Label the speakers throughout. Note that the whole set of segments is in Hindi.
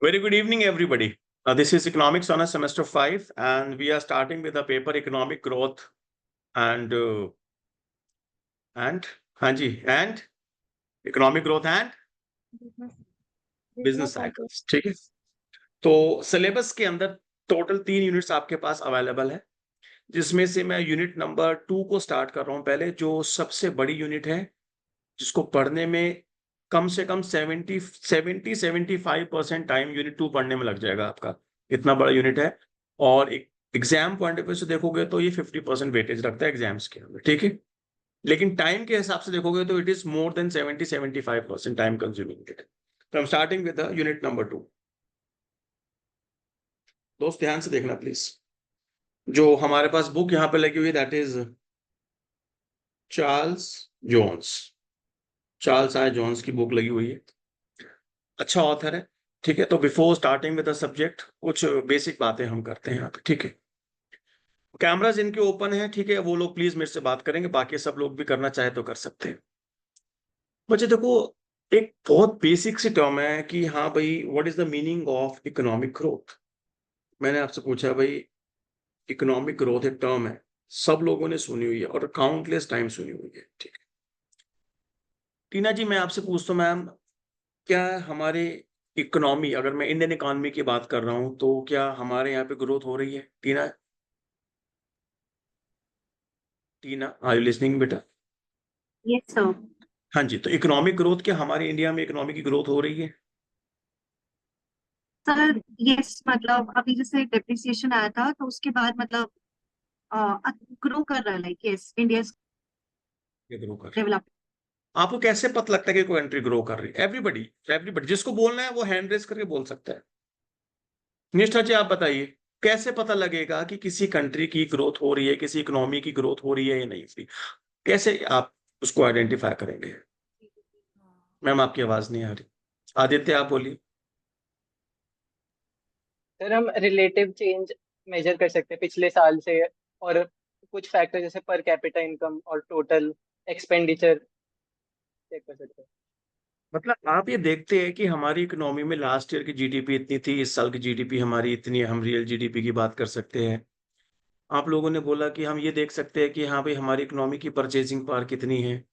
Speaker 1: Very good evening, everybody. This is Economics on a semester 5, and we are starting with the paper Economic Growth and and Economic Growth and Business Cycles. ठीक है, तो सिलेबस के अंदर टोटल 3 यूनिट्स आपके पास अवेलेबल है, जिसमें से मैं यूनिट नंबर 2 को स्टार्ट कर रहा हूं पहले, जो सबसे बड़ी यूनिट है, जिसको पढ़ने में कम से कम 75% टाइम यूनिट 2 पढ़ने में लग जाएगा आपका। इतना बड़ा यूनिट है, और एक एग्जाम पॉइंट ऑफ व्यू से देखोगे तो ये 50% वेटेज रखता है एग्जाम्स के अंदर, ठीक है। लेकिन टाइम के हिसाब से देखोगे तो it is more than 75% time consuming it. तो I am starting with the unit number 2। दोस्त ध्यान से देखना प्लीज। जो हमारे पास बुक यहाँ पे लगी हुई है that is Charles Jones. Charles I Jones की बुक लगी हुई है, अच्छा ऑथर है, ठीक है। तो before starting with the subject कुछ बेसिक बातें हम करते हैं यहाँ पे, ठीक है। कैमराज इनके ओपन है, ठीक है। वो लोग प्लीज मेरे से बात करेंगे, बाकी सब लोग भी करना चाहे तो कर सकते हैं। बच्चे देखो, एक बहुत बेसिक सी टर्म है कि हाँ भाई, what is the meaning of economic growth. मैंने आपसे पूछा भाई, इकोनॉमिक ग्रोथ एक टर्म है, सब लोगों ने सुनी हुई है और काउंटलेस टाइम सुनी हुई है, ठीक है। टीना जी, मैं आपसे पूछता हूँ मैम, क्या हमारे इकोनॉमी, अगर मैं इंडियन इकोनॉमी की बात कर रहा हूँ, तो क्या हमारे यहाँ पे ग्रोथ हो रही है? टीना, टीना आर यू लिसनिंग बेटा?
Speaker 2: Yes sir.
Speaker 1: हाँ जी, तो इकोनॉमिक ग्रोथ, क्या हमारे इंडिया में इकोनॉमी की ग्रोथ हो रही है?
Speaker 2: सर यस, मतलब अभी जैसे डेप्रिसिएशन आया था तो उसके बाद मतलब ग्रो कर रहा है, लाइक यस इंडिया
Speaker 1: ये ग्रो कर रही है।
Speaker 2: डेवलप।
Speaker 1: आपको कैसे पता लगता है कि कोई कंट्री ग्रो कर रही है? एवरीबडी, एवरीबडी जिसको बोलना है वो हैंड रेस करके बोल सकता है। निष्ठा जी, आप बताइए, कैसे पता लगेगा कि किसी कंट्री की ग्रोथ हो रही है, किसी इकोनॉमी की ग्रोथ हो रही है या नहीं हो रही? कैसे आप उसको आइडेंटिफाई करेंगे? मैम आपकी आवाज नहीं आ रही। आदित्य, आप बोलिए।
Speaker 3: सर हम रिलेटिव चेंज मेजर कर सकते हैं पिछले साल से, और कुछ फैक्टर जैसे पर कैपिटा इनकम और टोटल एक्सपेंडिचर चेक कर सकते हैं।
Speaker 1: मतलब आप ये देखते हैं कि हमारी इकोनॉमी में लास्ट ईयर की जीडीपी इतनी थी, इस साल की जीडीपी हमारी इतनी है, हम रियल जीडीपी की बात कर सकते हैं। आप लोगों ने बोला कि हम ये देख सकते हैं कि हाँ भाई, हमारी इकोनॉमी की परचेजिंग पावर कितनी है।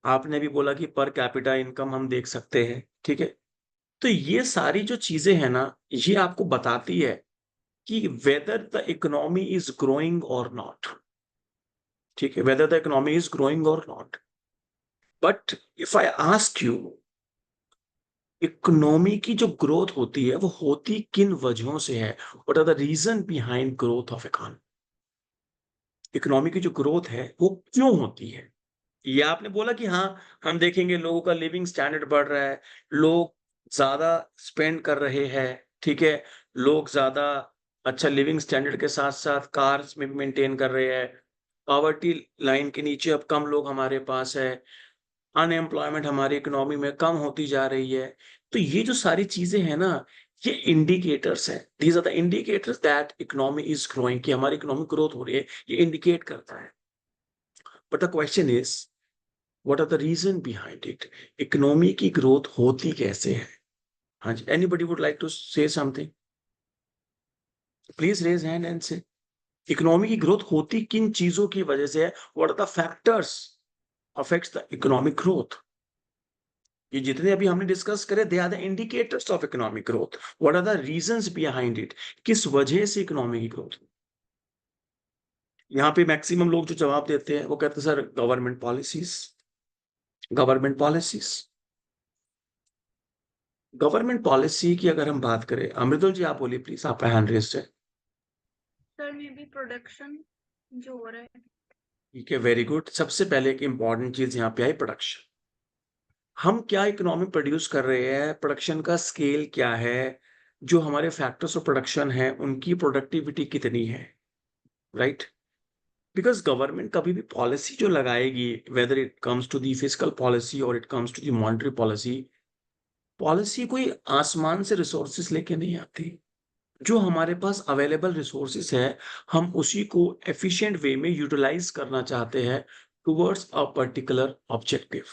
Speaker 1: आपने भी बोला कि पर कैपिटा इनकम हम देख सकते हैं, ठीक है। तो ये सारी जो चीजें हैं ना, ये आपको बताती है कि whether the economy is growing or not, ठीक है, whether the economy is growing or not. But if I ask you, economy की जो ग्रोथ होती है वो होती किन वजहों से है? What are the reason behind growth of economy? Economy की जो ग्रोथ है वो क्यों होती है? ये आपने बोला कि हाँ, हम देखेंगे लोगों का लिविंग स्टैंडर्ड बढ़ रहा है, लोग ज्यादा स्पेंड कर रहे हैं, ठीक है, लोग ज्यादा अच्छा लिविंग स्टैंडर्ड के साथ साथ कार्स में भी मेंटेन कर रहे हैं, पॉवर्टी लाइन के नीचे अब कम लोग हमारे पास है, अनएम्प्लॉयमेंट हमारी इकोनॉमी में कम होती जा रही है। तो ये जो सारी चीजें हैं ना, ये इंडिकेटर्स हैं, these are the indicators that economy is growing, कि हमारी इकोनॉमी ग्रोथ हो रही है, ये इंडिकेट करता है। But the question is, what are the reason behind it? Economy की ग्रोथ होती कैसे है? हाँ जी, anybody would like to say something? Please raise hand and say, economy की ग्रोथ होती किन चीजों की वजह से है? What are the factors affects the economic growth? ये जितने अभी हमने डिस्कस करे, they are the indicators of economic growth. What are the reasons behind it? किस वजह से इकोनॉमी की ग्रोथ? यहाँ पे मैक्सिमम लोग जो जवाब देते हैं वो कहते हैं sir, government policies, government policies. Government policy की अगर हम बात करें, अमृतुल जी आप बोलिए प्लीज, आपका हैंड रेस्ट है।
Speaker 4: सर मे बी प्रोडक्शन जो हो रहा है।
Speaker 1: ठीक है, वेरी गुड। सबसे पहले एक इंपॉर्टेंट चीज यहाँ पे आई, प्रोडक्शन। हम क्या इकोनॉमी प्रोड्यूस कर रहे हैं, प्रोडक्शन का स्केल क्या है, जो हमारे फैक्टर्स ऑफ प्रोडक्शन है उनकी प्रोडक्टिविटी कितनी है, राइट? बिकॉज गवर्नमेंट कभी भी पॉलिसी जो लगाएगी, whether it comes to the physical policy or it comes to the monetary policy, policy कोई आसमान से रिसोर्सेस लेके नहीं आती। जो हमारे पास अवेलेबल रिसोर्सेस है, हम उसी को एफिशिएंट वे में यूटिलाइज करना चाहते हैं towards a particular objective.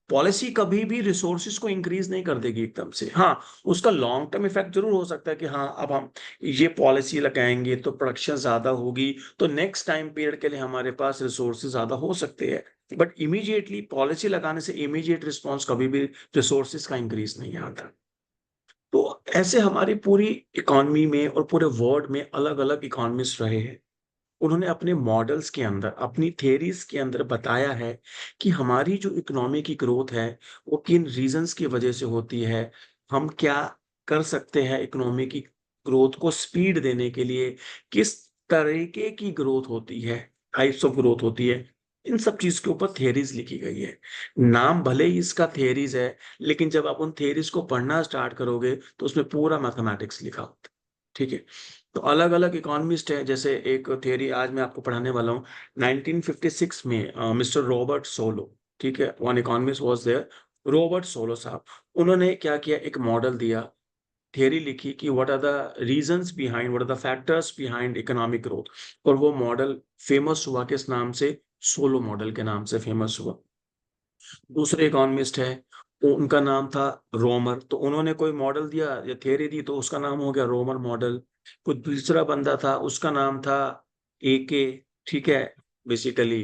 Speaker 1: Policy कभी भी रिसोर्सेज को इंक्रीज नहीं कर देगी एकदम से। हाँ, उसका लॉन्ग टर्म इफेक्ट जरूर हो सकता है कि हाँ अब हम ये पॉलिसी लगाएंगे तो प्रोडक्शन ज्यादा होगी, तो नेक्स्ट टाइम पीरियड के लिए हमारे पास रिसोर्सेज ज्यादा हो सकते हैं। बट इमीडिएटली पॉलिसी लगाने से इमीडिएट रिस्पॉन्स कभी भी रिसोर्सेज का इंक्रीज नहीं आता। तो ऐसे हमारी पूरी इकोनॉमी में और पूरे वर्ल्ड में अलग अलग इकोनॉमिस्ट रहे हैं। उन्होंने अपने मॉडल्स के अंदर, अपनी थेरीज के अंदर बताया है कि हमारी जो इकोनॉमी की ग्रोथ है वो किन रीजंस की वजह से होती है, हम क्या कर सकते हैं इकोनॉमी की ग्रोथ को स्पीड देने के लिए, किस तरीके की ग्रोथ होती है, टाइप्स ऑफ ग्रोथ होती है। इन सब चीज के ऊपर थेरीज लिखी गई है। नाम भले ही इसका थेरीज है, लेकिन जब आप उन थेरीज को पढ़ना स्टार्ट करोगे तो उसमें पूरा मैथमेटिक्स लिखा होता है। ठीक है, तो अलग अलग इकोनॉमिस्ट है। जैसे एक थियरी आज मैं आपको पढ़ाने वाला हूँ, 1956 में मिस्टर रॉबर्ट सोलो, ठीक है, one economist was there, Robert Solow साहब। उन्होंने क्या किया, एक मॉडल दिया, थियरी लिखी कि what are the reasons behind, what are the factors behind economic growth. और वो मॉडल फेमस हुआ किस नाम से, सोलो मॉडल के नाम से फेमस हुआ। दूसरे इकोनॉमिस्ट है, उनका नाम था रोमर, तो उन्होंने कोई मॉडल दिया या थियरी दी तो उसका नाम हो गया रोमर मॉडल। कोई दूसरा बंदा था, उसका नाम था एके, ठीक है, बेसिकली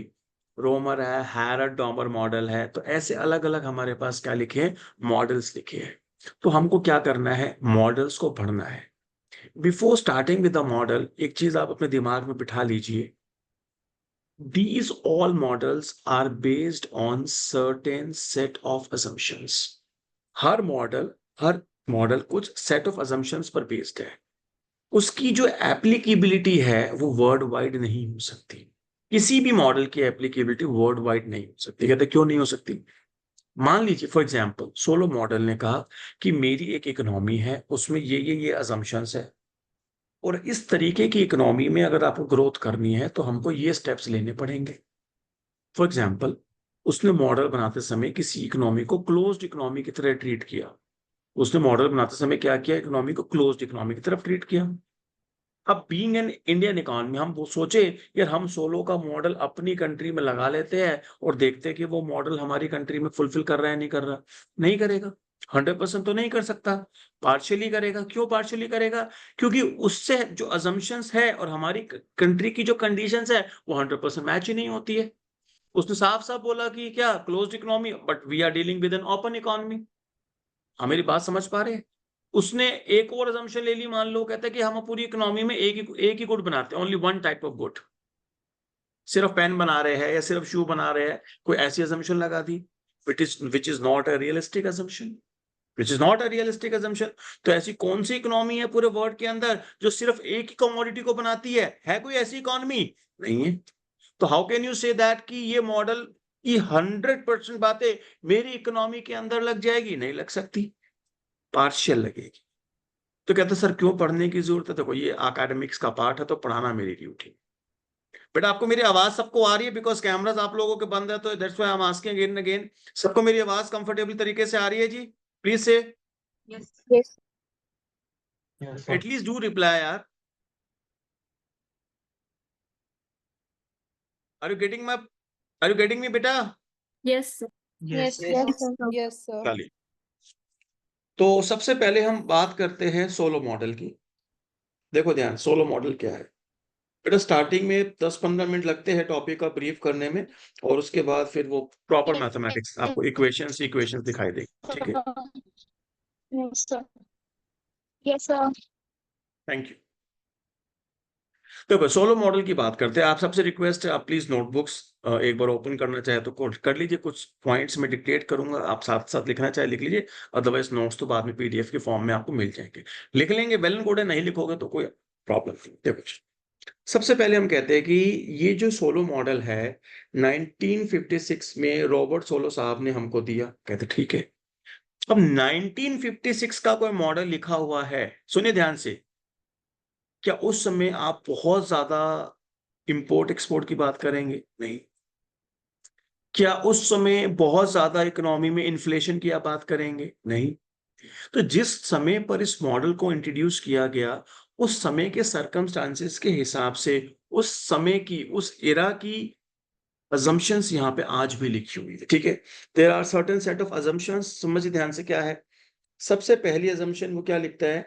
Speaker 1: रोमर है, हैरड डॉमर मॉडल है। तो ऐसे अलग अलग हमारे पास क्या लिखे हैं, मॉडल्स लिखे हैं। तो हमको क्या करना है, मॉडल्स को पढ़ना है। Before starting with the model, एक चीज आप अपने दिमाग में बिठा लीजिए, these all models are based on certain set of assumptions. Her model कुछ सेट ऑफ assumptions पर बेस्ड है। उसकी जो एप्लीकेबिलिटी है वो वर्ल्ड वाइड नहीं हो सकती। किसी भी मॉडल की एप्लीकेबिलिटी वर्ल्ड वाइड नहीं हो सकती। कहते क्यों नहीं हो सकती? मान लीजिए फॉर एग्जांपल सोलो मॉडल ने कहा कि मेरी एक इकोनॉमी है, उसमें ये assumptions है, और इस तरीके की इकोनॉमी में अगर आपको ग्रोथ करनी है तो हमको ये स्टेप्स लेने पड़ेंगे। फॉर एग्जाम्पल, उसने मॉडल बनाते समय किसी इकोनॉमी को क्लोज्ड इकोनॉमी की तरह ट्रीट किया। उसने मॉडल बनाते समय क्या किया, इकोनॉमी को क्लोज्ड इकोनॉमी की तरफ ट्रीट किया। अब बीइंग एन इंडियन इकोनॉमी, हम वो सोचे यार हम सोलो का मॉडल अपनी कंट्री में लगा लेते हैं और देखते हैं कि वो मॉडल हमारी कंट्री में फुलफिल कर रहा है नहीं कर रहा। नहीं करेगा, 100% तो नहीं कर सकता, पार्शियली करेगा। क्यों पार्शियली करेगा? क्योंकि उससे जो अजम्पशंस है और हमारी कंट्री की जो कंडीशंस है वो 100% मैच ही नहीं होती है। उसने साफ साफ बोला कि क्या closed economy, but we are dealing with an open economy. हम मेरी बात समझ पा रहे हैं? उसने एक और असम्पशन ले ली, मान लो कहता है कि हम पूरी इकोनॉमी में एक ही गुड बनाते हैं, only one type of good, सिर्फ पेन बना रहे हैं या सिर्फ शू बना रहे हैं, कोई ऐसी असम्पशन लगा दी which is not a realistic assumption, which is not a realistic assumption. तो ऐसी कौन सी इकोनॉमी है पूरे वर्ल्ड के अंदर जो सिर्फ एक ही कमोडिटी को बनाती है कोई ऐसी इकोनॉमी? नहीं है। तो how can you say that कि ये मॉडल की 100% बातें मेरी इकोनॉमी के अंदर लग जाएगी? नहीं लग सकती, पार्शियल लगेगी। तो कहते सर क्यों पढ़ने की जरूरत है? देखो ये एकेडमिक्स का पार्ट है तो पढ़ाना मेरी ड्यूटी। बट आपको मेरी आवाज सबको आ रही है? बिकॉज कैमरास आप लोगों के बंद है तो that's why I am asking again and again. सबको मेरी आवाज कंफर्टेबल तरीके से आ रही है जी? Please say
Speaker 4: Yes.
Speaker 5: Yes.
Speaker 1: At least do reply यार। Are you getting my, are you getting me बेटा?
Speaker 5: Yes, sir.
Speaker 3: Yes.
Speaker 5: Yes, sir. Yes, sir.
Speaker 1: चलिए, तो सबसे पहले हम बात करते हैं सोलो मॉडल की। देखो ध्यान, सोलो मॉडल क्या है बेटा? स्टार्टिंग में 10-15 मिनट लगते हैं टॉपिक का ब्रीफ करने में, और उसके बाद फिर वो प्रॉपर मैथमेटिक्स, आपको इक्वेशंस दिखाई देगी। ठीक है,
Speaker 5: Yes, sir. Yes, sir.
Speaker 1: Thank you. तो सोलो मॉडल की बात करते हैं। आप सबसे रिक्वेस्ट है, आप प्लीज नोटबुक्स एक बार ओपन करना चाहे तो कर लीजिए। कुछ पॉइंट्स में डिक्टेट करूंगा, आप साथ साथ लिखना चाहे लिख लीजिए, अदरवाइज नोट्स तो बाद में पीडीएफ के फॉर्म में आपको मिल जाएंगे। लिख लेंगे वेल एंड गुड है, नहीं लिखोगे तो कोई प्रॉब्लम नहीं। देखो सबसे पहले हम कहते हैं कि ये जो सोलो मॉडल है 1956 में रॉबर्ट सोलो साहब ने हमको दिया। कहते ठीक है, अब 1956 का कोई मॉडल लिखा हुआ है, सुनिए ध्यान से, क्या उस समय आप बहुत ज्यादा इंपोर्ट एक्सपोर्ट की बात करेंगे? नहीं। क्या उस समय बहुत ज्यादा इकोनॉमी में इन्फ्लेशन की आप बात करेंगे? नहीं। तो जिस समय पर इस मॉडल को इंट्रोड्यूस किया गया, उस समय के सर्कमस्टांसेस के हिसाब से, उस समय की, उस एरा की assumptions यहाँ पे आज भी लिखी हुई है, ठीक है। There are certain set of assumptions, समझिए ध्यान से क्या है। सबसे पहली assumption वो क्या लिखता है,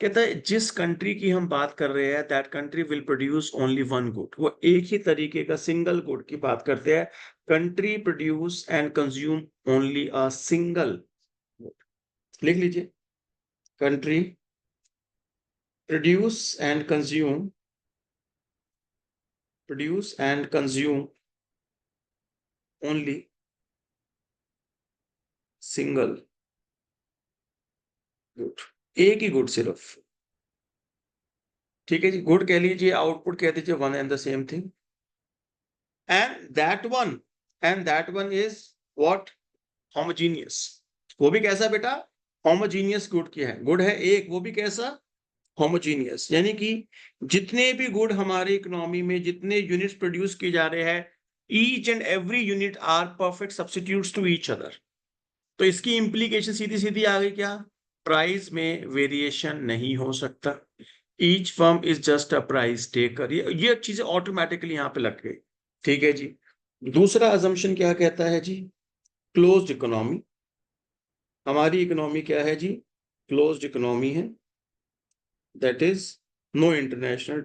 Speaker 1: कहता है जिस कंट्री की हम बात कर रहे हैं that country will produce only one good, वो एक ही तरीके का सिंगल गुड की बात करते हैं। Country produce and consume only a single good, लिख लीजिए, country produce and consume only single good, एक ही गुड सिर्फ, ठीक है जी। गुड कह लीजिए, आउटपुट कह दीजिए, one and the same thing. And that one is what, homogeneous. वो भी कैसा बेटा, होमोजीनियस गुड की है, गुड है एक, वो भी कैसा, होमोजीनियस। यानी कि जितने भी गुड हमारी इकोनॉमी में, जितने यूनिट्स प्रोड्यूस किए जा रहे हैं, each and every unit are perfect substitutes to each other. तो इसकी इंप्लीकेशन सीधी सीधी आ गई क्या, प्राइस में वेरिएशन नहीं हो सकता, each firm is just a price taker, ये चीजें ऑटोमेटिकली यहाँ पे लग गई, ठीक है जी। दूसरा अजम्पशन क्या कहता है जी, क्लोज्ड इकोनॉमी। हमारी इकोनॉमी क्या है जी, क्लोज्ड इकोनॉमी है, that is no international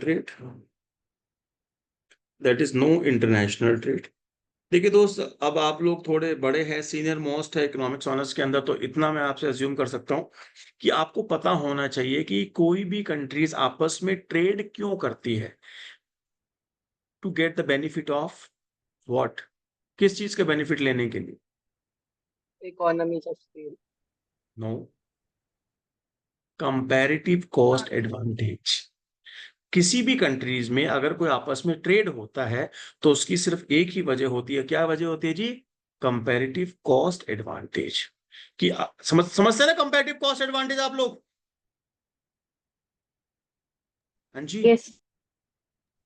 Speaker 1: trade, देखिए दोस्त, अब आप लोग थोड़े बड़े हैं, सीनियर मोस्ट है इकोनॉमिक्स ऑनर्स के अंदर, तो इतना मैं आपसे अज्यूम कर सकता हूँ कि आपको पता होना चाहिए कि कोई भी कंट्रीज आपस में ट्रेड क्यों करती है, to get the benefit of what, किस चीज का बेनिफिट लेने के लिए,
Speaker 3: इकोनॉमी सस्ती।
Speaker 1: No, comparative cost advantage. किसी भी कंट्रीज में अगर कोई आपस में ट्रेड होता है तो उसकी सिर्फ एक ही वजह होती है, क्या वजह होती है जी, कंपैरेटिव कॉस्ट एडवांटेज। कि समझते हैं ना कंपैरेटिव कॉस्ट एडवांटेज आप लोग, हाँ जी।
Speaker 5: Yes.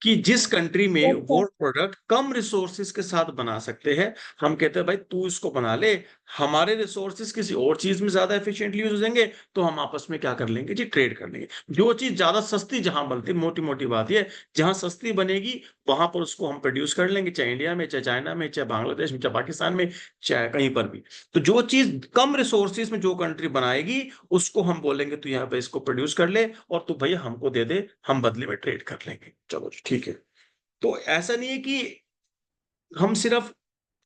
Speaker 1: कि जिस कंट्री में
Speaker 5: Yes,
Speaker 1: वो
Speaker 5: sir.
Speaker 1: प्रोडक्ट कम रिसोर्सेज के साथ बना सकते हैं, हम कहते हैं भाई तू इसको बना ले, हमारे रिसोर्सेज किसी और चीज में ज्यादा एफिशिएंटली यूज हो जाएंगे, तो हम आपस में क्या कर लेंगे जी, ट्रेड कर लेंगे। जो चीज ज्यादा सस्ती जहां बनती, मोटी मोटी बात ये, जहां सस्ती बनेगी वहां पर उसको हम प्रोड्यूस कर लेंगे, चाहे इंडिया में, चाहे चाइना में, चाहे बांग्लादेश में, चाहे पाकिस्तान में, चाहे कहीं पर भी। तो जो चीज कम रिसोर्सेज में जो कंट्री बनाएगी उसको हम बोलेंगे तू यहाँ पे इसको प्रोड्यूस कर ले और तू भैया हमको दे दे, हम बदले में ट्रेड कर लेंगे, चलो जी ठीक है। तो ऐसा नहीं है कि हम सिर्फ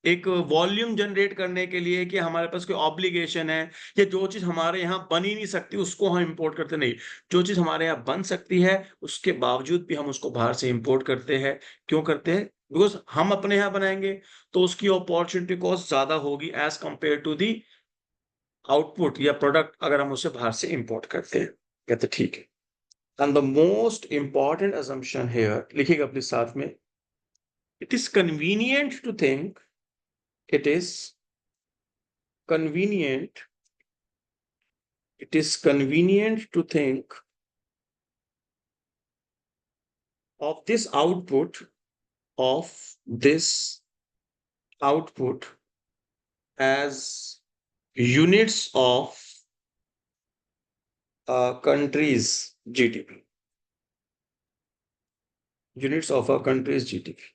Speaker 1: एक वॉल्यूम जनरेट करने के लिए कि हमारे पास कोई ऑब्लिगेशन है, या जो चीज हमारे यहाँ बन ही नहीं सकती उसको हम इंपोर्ट करते, नहीं, जो चीज हमारे यहाँ बन सकती है उसके बावजूद भी हम उसको बाहर से इंपोर्ट करते हैं। क्यों करते हैं, बिकॉज हम अपने यहाँ बनाएंगे तो उसकी अपॉर्चुनिटी कॉस्ट ज्यादा होगी as compare to the output या प्रोडक्ट अगर हम उसे बाहर से इंपोर्ट करते हैं, कहते ठीक है। And the most important assumption here, लिखिएगा अपने साथ में, it is convenient to think, it is convenient, it is convenient to think of this output, of this output as units of a country's GDP, units of a country's GDP।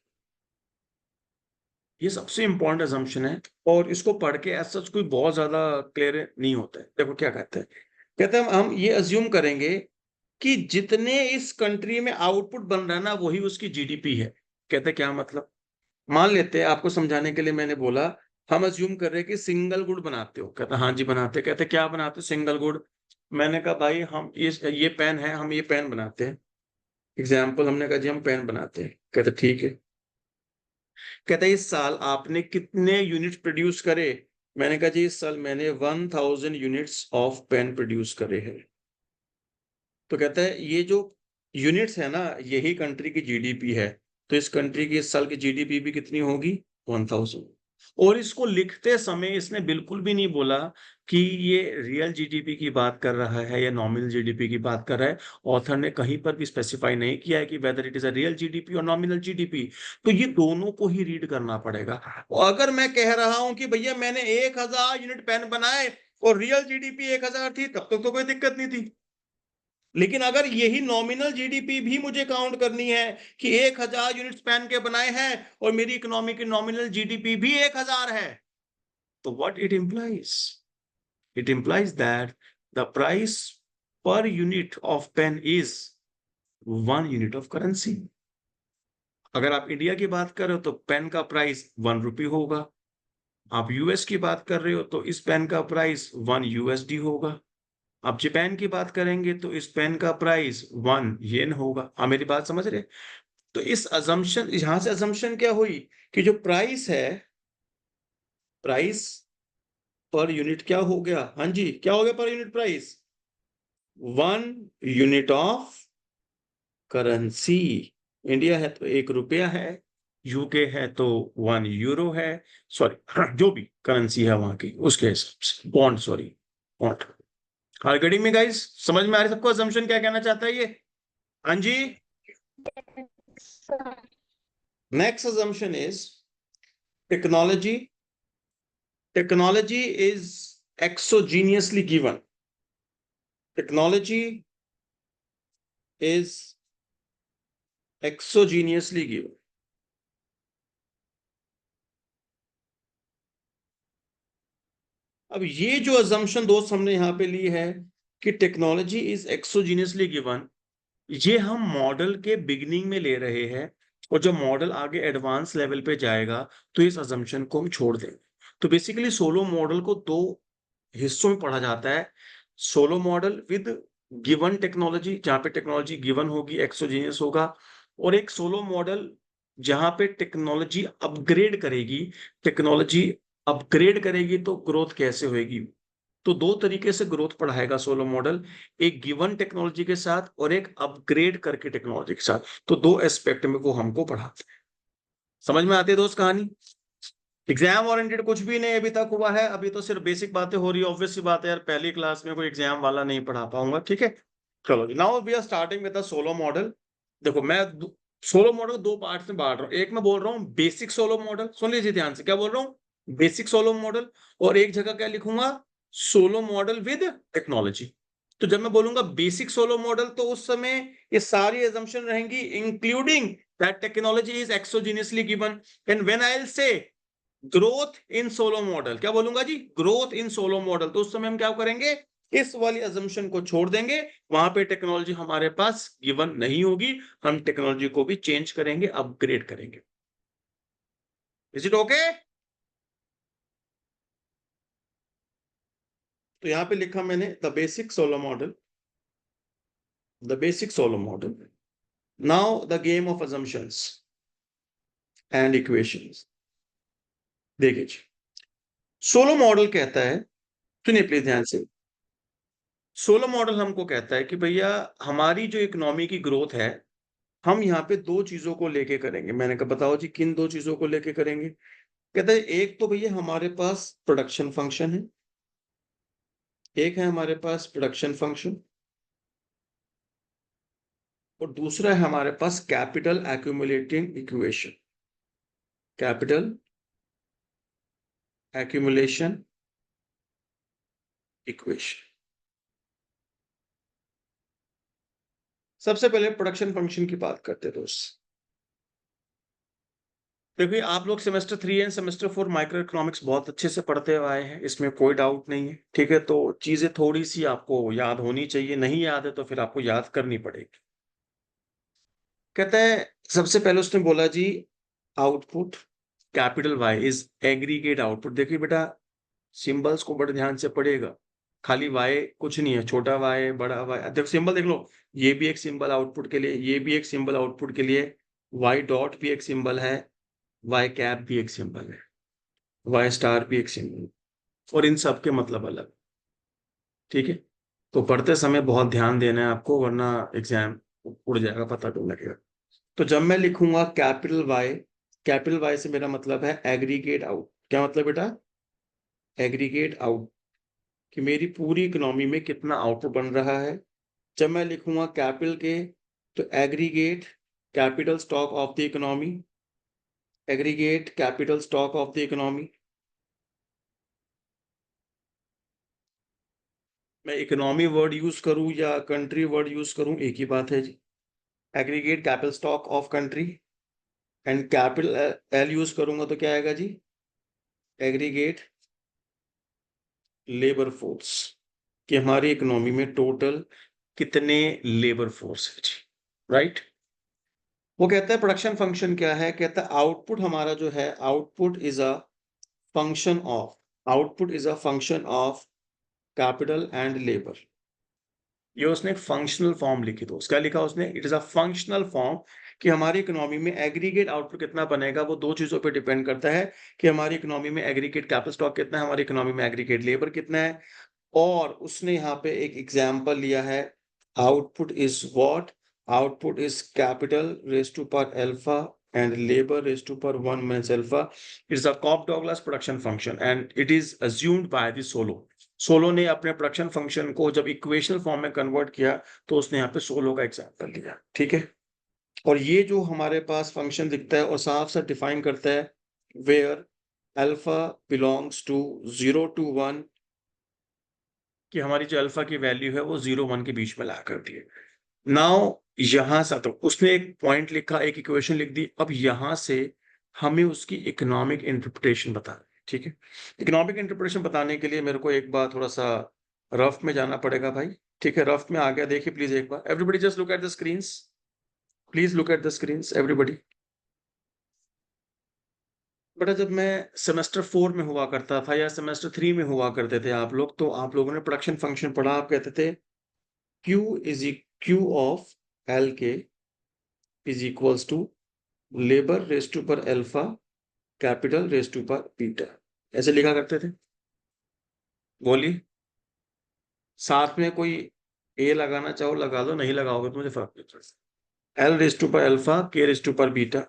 Speaker 1: ये सबसे इंपॉर्टेंट assumption है और इसको पढ़ के एज सच कोई बहुत ज्यादा क्लियर नहीं होता है। देखो क्या कहते हैं, कहते हैं हम ये अज्यूम करेंगे कि जितने इस कंट्री में आउटपुट बन रहा है ना वही उसकी जीडीपी है। कहते हैं क्या मतलब, मान लेते हैं आपको समझाने के लिए मैंने बोला, हम अज्यूम कर रहे हैं कि सिंगल गुड बनाते हो, कहते हाँ जी बनाते। कहते क्या बनाते हो सिंगल गुड, मैंने कहा भाई हम ये पेन है, हम ये पेन बनाते हैं, एग्जाम्पल हमने कहा जी हम पेन बनाते हैं, कहते ठीक है। कहता है इस साल आपने कितने यूनिट प्रोड्यूस करे, मैंने कहा जी इस साल मैंने 1000 यूनिट्स ऑफ पेन प्रोड्यूस करे हैं। तो कहता है ये जो यूनिट्स है ना यही कंट्री की जीडीपी है, तो इस कंट्री की इस साल की जीडीपी भी कितनी होगी, 1000। और इसको लिखते समय इसने बिल्कुल भी नहीं बोला कि ये रियल जीडीपी की बात कर रहा है या नॉमिनल जीडीपी की बात कर रहा है। ऑथर ने कहीं पर भी स्पेसिफाई नहीं किया है कि whether it is a real GDP और नॉमिनल जीडीपी। तो ये दोनों को ही रीड करना पड़ेगा। और अगर मैं कह रहा हूं कि भैया मैंने 1000 यूनिट पेन बनाए और रियल जीडीपी 1000 थी, तब तक तो कोई दिक्कत नहीं थी। लेकिन अगर यही नॉमिनल जीडीपी भी मुझे काउंट करनी है कि 1000 यूनिट्स पेन के बनाए हैं और मेरी इकोनॉमी की नॉमिनल जीडीपी भी 1000 है, तो what it implies? It implies that the price per unit of pen is 1 unit of currency. अगर आप इंडिया की बात कर रहे हो तो पेन का प्राइस 1 रुपी होगा। आप यूएस की बात कर रहे हो तो इस पेन का प्राइस 1 यूएसडी होगा। आप जापान की बात करेंगे तो इस पेन का प्राइस 1 येन होगा। आप मेरी बात समझ रहे? तो इस अजम्पशन, यहां से अजम्पशन क्या हुई कि जो प्राइस है, प्राइस पर यूनिट क्या हो गया? हाँ जी, क्या हो गया per unit price? 1 unit of currency. India है तो 1 रुपया है, यूके है तो 1 यूरो है, सॉरी जो भी करेंसी है वहां की उसके हिसाब से, pound, sorry pound. Are getting me guys? समझ में आ रही सबको अजम्पशन क्या कहना चाहता है ये? हाँ जी।
Speaker 5: sir.
Speaker 1: Next assumption is technology. Technology is exogenously given. Technology is exogenously given. अब ये जो assumption दोस्त हमने यहां पे ली है कि टेक्नोलॉजी इज एक्सोजीनियसली गिवन, ये हम मॉडल के बिगिनिंग में ले रहे हैं, और जब मॉडल आगे एडवांस लेवल पे जाएगा तो इस assumption को हम छोड़ देंगे। तो बेसिकली सोलो मॉडल को 2 हिस्सों में पढ़ा जाता है। Solow model with given technology, जहां पे टेक्नोलॉजी गिवन होगी, एक्सोजीनियस होगा, और एक सोलो मॉडल जहां पे टेक्नोलॉजी अपग्रेड करेगी। टेक्नोलॉजी अपग्रेड करेगी तो ग्रोथ कैसे होगी? तो 2 तरीके से ग्रोथ पढ़ाएगा सोलो मॉडल, एक गिवन टेक्नोलॉजी के साथ और एक अपग्रेड करके टेक्नोलॉजी के साथ। तो 2 एस्पेक्ट में वो हमको पढ़ाते हैं। समझ में आती है दोस्त कहानी? एग्जाम ओरिएंटेड कुछ भी नहीं अभी तक हुआ है, अभी तो सिर्फ बेसिक बातें हो रही है। ऑब्वियस सी बात है यार, पहली क्लास में कोई एग्जाम वाला नहीं पढ़ा पाऊंगा, ठीक है। चलो जी, now we are starting with the Solow model. देखो मैं सोलो मॉडल 2 पार्ट्स में बांट रहा हूँ। एक मैं बोल रहा हूँ बेसिक सोलो मॉडल, सुन लीजिए ध्यान से, क्या बोल रहा हूँ? Basic Solow model. और एक जगह क्या लिखूंगा? Solow model with technology. तो जब मैं बोलूंगा बेसिक सोलो मॉडल तो उस समय ये सारी एजम्पशन रहेंगी, including that technology is exogenously given. And when I will say growth in Solow model, क्या बोलूंगा जी? Growth in Solow model. तो उस समय हम क्या करेंगे? इस वाली अजम्पशन को छोड़ देंगे, वहां पे टेक्नोलॉजी हमारे पास गिवन नहीं होगी, हम टेक्नोलॉजी को भी चेंज करेंगे, अपग्रेड करेंगे। Is it okay? तो यहां पे लिखा मैंने the basic Solow model, the basic Solow model. Now the game of assumptions and equations. देखिए जी, सोलो मॉडल कहता है, सुनिए प्लीज ध्यान से, सोलो मॉडल हमको कहता है कि भैया हमारी जो इकोनॉमी की ग्रोथ है, हम यहाँ पे 2 चीजों को लेके करेंगे। मैंने कहा बताओ जी किन 2 चीजों को लेके करेंगे? कहता है एक तो भैया हमारे पास प्रोडक्शन फंक्शन है, एक है हमारे पास प्रोडक्शन फंक्शन, और दूसरा है हमारे पास capital accumulating equation, capital accumulation equation. सबसे पहले प्रोडक्शन फंक्शन की बात करते हैं दोस्त। देखिए आप लोग semester 3 end semester 4 micro economics बहुत अच्छे से पढ़ते हुए आए हैं, इसमें कोई डाउट नहीं है, ठीक है। तो चीजें थोड़ी सी आपको याद होनी चाहिए, नहीं याद है तो फिर आपको याद करनी पड़ेगी। कहता है सबसे पहले उसने बोला जी output capital Y is aggregate output. देखिए बेटा सिंबल्स को बड़े ध्यान से पढ़िएगा, खाली वाई कुछ नहीं है, छोटा वाई बड़ा वाई, देखो सिंबल देख लो, ये भी एक सिंबल आउटपुट के लिए, ये भी एक सिंबल आउटपुट के लिए, वाई डॉट भी एक सिंबल है, वाई कैप भी एक सिंबल है, वाई स्टार भी एक सिंबल, और इन सब के मतलब अलग, ठीक है। तो पढ़ते समय बहुत ध्यान देना है आपको, वरना एग्जाम उड़ जाएगा, पता नहीं लगेगा। तो जब मैं लिखूंगा कैपिटल वाई से मेरा मतलब है एग्रीगेट आउट। क्या मतलब बेटा? एग्रीगेट आउट, कि मेरी पूरी इकोनॉमी में कितना आउटपुट बन रहा है। जब मैं लिखूंगा कैपिटल के, तो aggregate capital stock of the economy, aggregate capital stock of the economy. मैं इकोनॉमी वर्ड यूज करूं या कंट्री वर्ड यूज करूं, एक ही बात है जी। Aggregate capital stock of country and capital L use करूंगा तो क्या आएगा जी, एग्रीगेट लेबर फोर्स, कि हमारी इकोनॉमी में टोटल कितने लेबर फोर्स है जी, राइट। वो कहता है प्रोडक्शन फंक्शन क्या है, कहता है आउटपुट हमारा जो है, output is a function of, output is a function of capital and labour. ये उसने एक फंक्शनल फॉर्म लिखी, तो क्या लिखा उसने, it is a functional form, कि हमारी इकोनॉमी में एग्रीगेट आउटपुट कितना बनेगा वो दो चीजों पे डिपेंड करता है, कि हमारी इकोनॉमी में एग्रीगेट कैपिटल स्टॉक कितना है, हमारी इकोनॉमी में एग्रीगेट लेबर कितना है। और उसने यहाँ पे एक एग्जाम्पल लिया है, output is what, output is capital raise to power alpha and labor raised to power 1 minus alpha. It's a Cobb-Douglas production function and it is assumed by the Solow. Solo ने अपने प्रोडक्शन फंक्शन को जब इक्वेशनल फॉर्म में कन्वर्ट किया तो उसने यहाँ पे सोलो का एग्जांपल लिया, ठीक है। और ये जो हमारे पास फंक्शन दिखता है और साफ साफ डिफाइन करता है where alpha belongs to 0 to 1, कि हमारी जो अल्फा की वैल्यू है वो 0-1 के बीच में ला करती है। नाउ यहां से तो उसने एक पॉइंट लिखा, एक इक्वेशन लिख दी, अब यहां से हमें उसकी इकोनॉमिक इंटरप्रिटेशन बताना है, ठीक है। इकोनॉमिक इंटरप्रिटेशन बताने के लिए मेरे को एक बार थोड़ा सा रफ में जाना पड़ेगा भाई, ठीक है। रफ में आ गया, देखिए प्लीज एक बार, everybody just look at the screens, please look at the screens everybody. बेटा जब मैं सेमेस्टर 4 में हुआ करता था या सेमेस्टर 3 में हुआ करते थे आप लोग, तो आप लोगों ने प्रोडक्शन फंक्शन पढ़ा, आप कहते थे Q is Q of L K is equals to labour raise to पर अल्फा कैपिटल रेज टू पर बीटा, ऐसे लिखा करते थे। बोलिए, साथ में कोई ए लगाना चाहो लगा लो, नहीं लगाओगे तो मुझे फर्क नहीं पड़ता। एल रेज टू पर अल्फा, के रेज टू पर बीटा,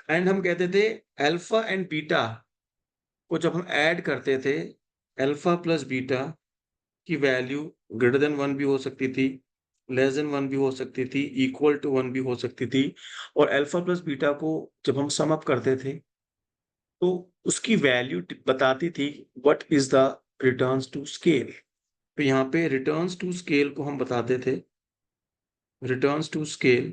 Speaker 1: एंड हम कहते थे अल्फा एंड बीटा को जब हम ऐड करते थे, अल्फा प्लस बीटा की वैल्यू ग्रेटर देन 1 भी हो सकती थी, लेस देन 1 भी हो सकती थी, इक्वल टू 1 भी हो सकती थी। और अल्फा प्लस बीटा को जब हम सम अप करते थे तो उसकी वैल्यू बताती थी what is the returns to scale. तो यहाँ पे रिटर्न्स टू स्केल को हम बताते थे, रिटर्न्स टू स्केल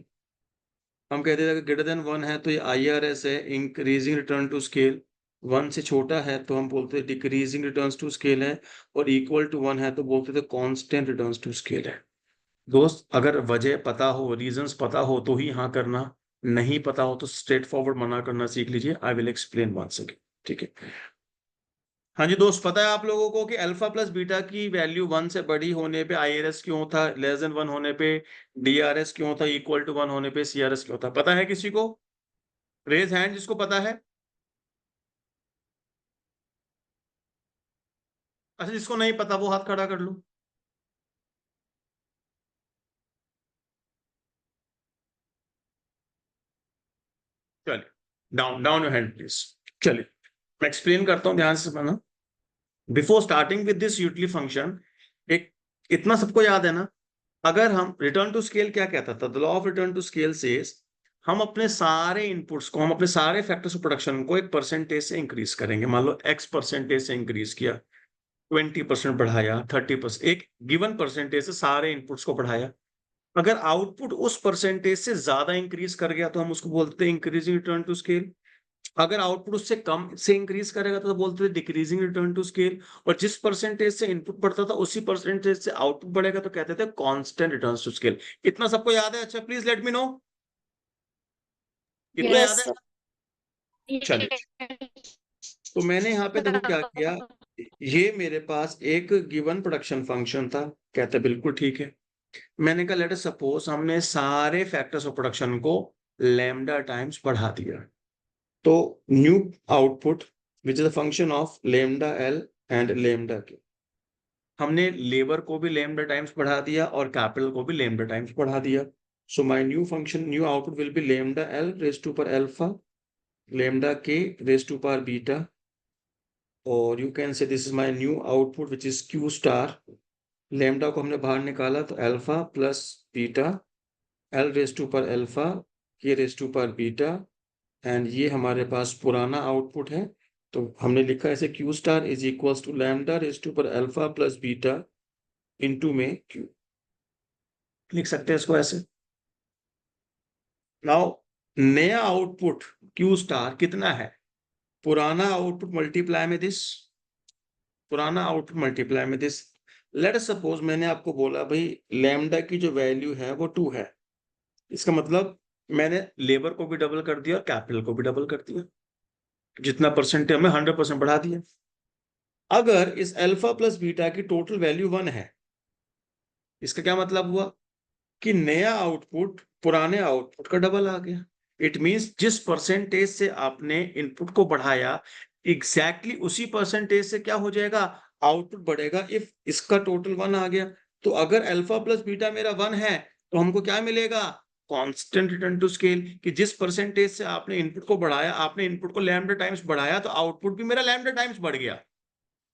Speaker 1: हम कहते थे कि ग्रेटर देन 1 है तो ये IRS है, इंक्रीजिंग रिटर्न टू स्केल। 1 से छोटा है तो हम बोलते थे डिक्रीजिंग रिटर्न्स टू स्केल है, और इक्वल टू 1 है तो बोलते थे कांस्टेंट रिटर्न्स टू स्केल है। दोस्त अगर वजह पता हो, रीजंस पता हो तो ही हाँ करना, नहीं पता हो तो स्ट्रेट फॉरवर्ड मना करना सीख लीजिए। I will explain once again, ठीक है। हाँ जी दोस्त, पता है आप लोगों को कि अल्फा प्लस बीटा की वैल्यू 1 से बड़ी होने पे IRS क्यों था, लेस देन 1 होने पे DRS क्यों था, इक्वल टू 1 होने पे CRS क्यों था? पता है किसी को? रेज हैंड जिसको पता है। अच्छा, जिसको नहीं पता वो हाथ खड़ा कर लो। चलिए, down down your hand please. चलिए मैं एक्सप्लेन करता हूं, ध्यान से समझना। Before starting with this utility function, एक इतना सबको याद है ना, अगर हम रिटर्न टू स्केल क्या कहता था, the law of return to scale says हम अपने सारे इनपुट्स को, हम अपने सारे फैक्टर्स ऑफ प्रोडक्शन को एक परसेंटेज से इंक्रीज करेंगे। मान लो X परसेंटेज से इंक्रीज किया, 20% बढ़ाया, 30%, एक गिवन परसेंटेज से सारे इनपुट्स को बढ़ाया। अगर आउटपुट उस परसेंटेज से ज्यादा इंक्रीज कर गया तो हम उसको बोलते हैं इंक्रीजिंग रिटर्न टू स्केल। अगर आउटपुट उससे कम से इंक्रीज करेगा तो बोलते थे डिक्रीजिंग रिटर्न टू स्केल। और जिस परसेंटेज से इनपुट बढ़ता था उसी परसेंटेज से आउटपुट बढ़ेगा तो कहते थे कांस्टेंट रिटर्न टू स्केल। इतना सबको याद है? अच्छा प्लीज लेट मी नो, इतना याद है? चलिए, तो मैंने यहाँ पे देखो क्या किया, ये मेरे पास एक गिवन प्रोडक्शन फंक्शन था, कहते बिल्कुल ठीक है। मैंने कहा लेट अस सपोज हमने सारे फैक्टर्स ऑफ प्रोडक्शन को लैम्डा टाइम्स बढ़ा दिया, तो new output which is a function of lambda L and lambda के, हमने लेबर को भी लैम्डा टाइम्स बढ़ा दिया और कैपिटल को भी लैम्डा टाइम्स बढ़ा दिया। So my new function, new output will be lambda L raise to पर alpha, lambda K raise to पर बीटा, और you can say this is my new output which is Q star. Lambda को हमने बाहर निकाला तो alpha plus beta, L raise to पर अल्फा, के रेज टू पर बीटा, एंड ये हमारे पास पुराना आउटपुट है। तो हमने लिखा ऐसे Q star is equals to lambda raise to पर अल्फा प्लस बीटा इनटू में Q, लिख सकते हैं इसको ऐसे। नाउ नया आउटपुट Q स्टार कितना है, पुराना आउटपुट मल्टीप्लाई में दिस, पुराना आउटपुट मल्टीप्लाई में दिस। लेट सपोज मैंने आपको बोला भाई लैम्डा की जो वैल्यू है वो 2 है, इसका मतलब मैंने लेबर को भी डबल कर दिया और कैपिटल को भी डबल कर दिया, जितना परसेंटेज में 100% बढ़ा दिया। अगर इस अल्फा प्लस बीटा की टोटल वैल्यू 1 है, इसका क्या मतलब हुआ कि नया आउटपुट पुराने आउटपुट का डबल आ गया। इट मींस जिस परसेंटेज से आपने इनपुट को बढ़ाया एग्जैक्टली उसी परसेंटेज से क्या हो जाएगा, आउटपुट बढ़ेगा। इफ इसका टोटल 1 आ गया, तो अगर अल्फा प्लस बीटा मेरा 1 है तो हमको क्या मिलेगा, कांस्टेंट रिटर्न टू स्केल, कि जिस परसेंटेज से आपने इनपुट को बढ़ाया, आपने इनपुट को लैम्डा टाइम्स बढ़ाया तो आउटपुट भी मेरा लैम्डा टाइम्स बढ़ गया।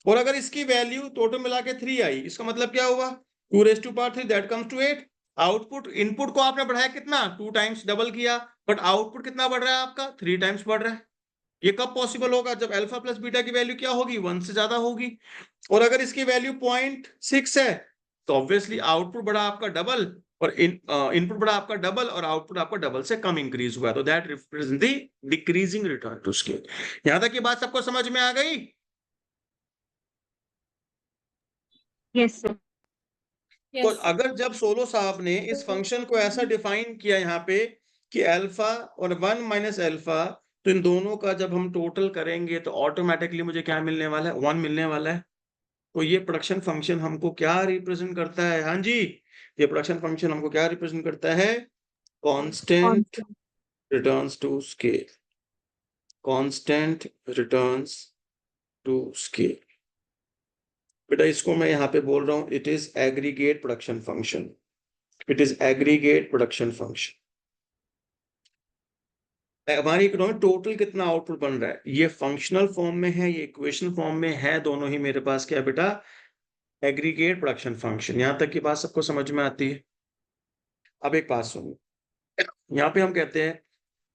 Speaker 1: और अगर इसकी वैल्यू टोटल मिला के 3 आई, इसका मतलब क्या हुआ, 2⁻3 that comes to 8। Output, input को आपने बढ़ाया कितना, 2 टाइम्स डबल किया, बट आउटपुट कितना बढ़ रहा है आपका, 3 टाइम्स बढ़ रहा है। ये कब पॉसिबल होगा, जब अल्फा प्लस बीटा की वैल्यू क्या होगी, 1 से ज्यादा होगी। और अगर इसकी वैल्यू 0.6 है तो ऑब्वियसली आउटपुट बढ़ा आपका डबल और इनपुट बढ़ा आपका डबल और आउटपुट आपका डबल से कम इंक्रीज हुआ, तो that represent the decreasing return to scale. यहां तक की बात सबको समझ में आ गई?
Speaker 2: Yes sir.
Speaker 1: तो अगर जब सोलो साहब ने इस फंक्शन को ऐसा डिफाइन किया यहाँ पे कि अल्फा और 1 माइनस अल्फा, तो इन दोनों का जब हम टोटल करेंगे तो ऑटोमेटिकली मुझे क्या मिलने वाला है, 1 मिलने वाला है। तो ये प्रोडक्शन फंक्शन हमको क्या रिप्रेजेंट करता है, हाँ जी, ये प्रोडक्शन फंक्शन हमको क्या रिप्रेजेंट करता है, constant returns to scale, constant returns to scale. बेटा इसको मैं यहाँ पे बोल रहा हूँ, it is aggregate production function, it is aggregate production function. हमारी इकोनॉमी टोटल कितना आउटपुट बन रहा है, ये फंक्शनल फॉर्म में है, ये इक्वेशन फॉर्म में है, दोनों ही मेरे पास क्या है बेटा, एग्रीगेट प्रोडक्शन फंक्शन। यहां तक की बात सबको समझ में आती है? अब एक बात सुनो, यहाँ पे हम कहते हैं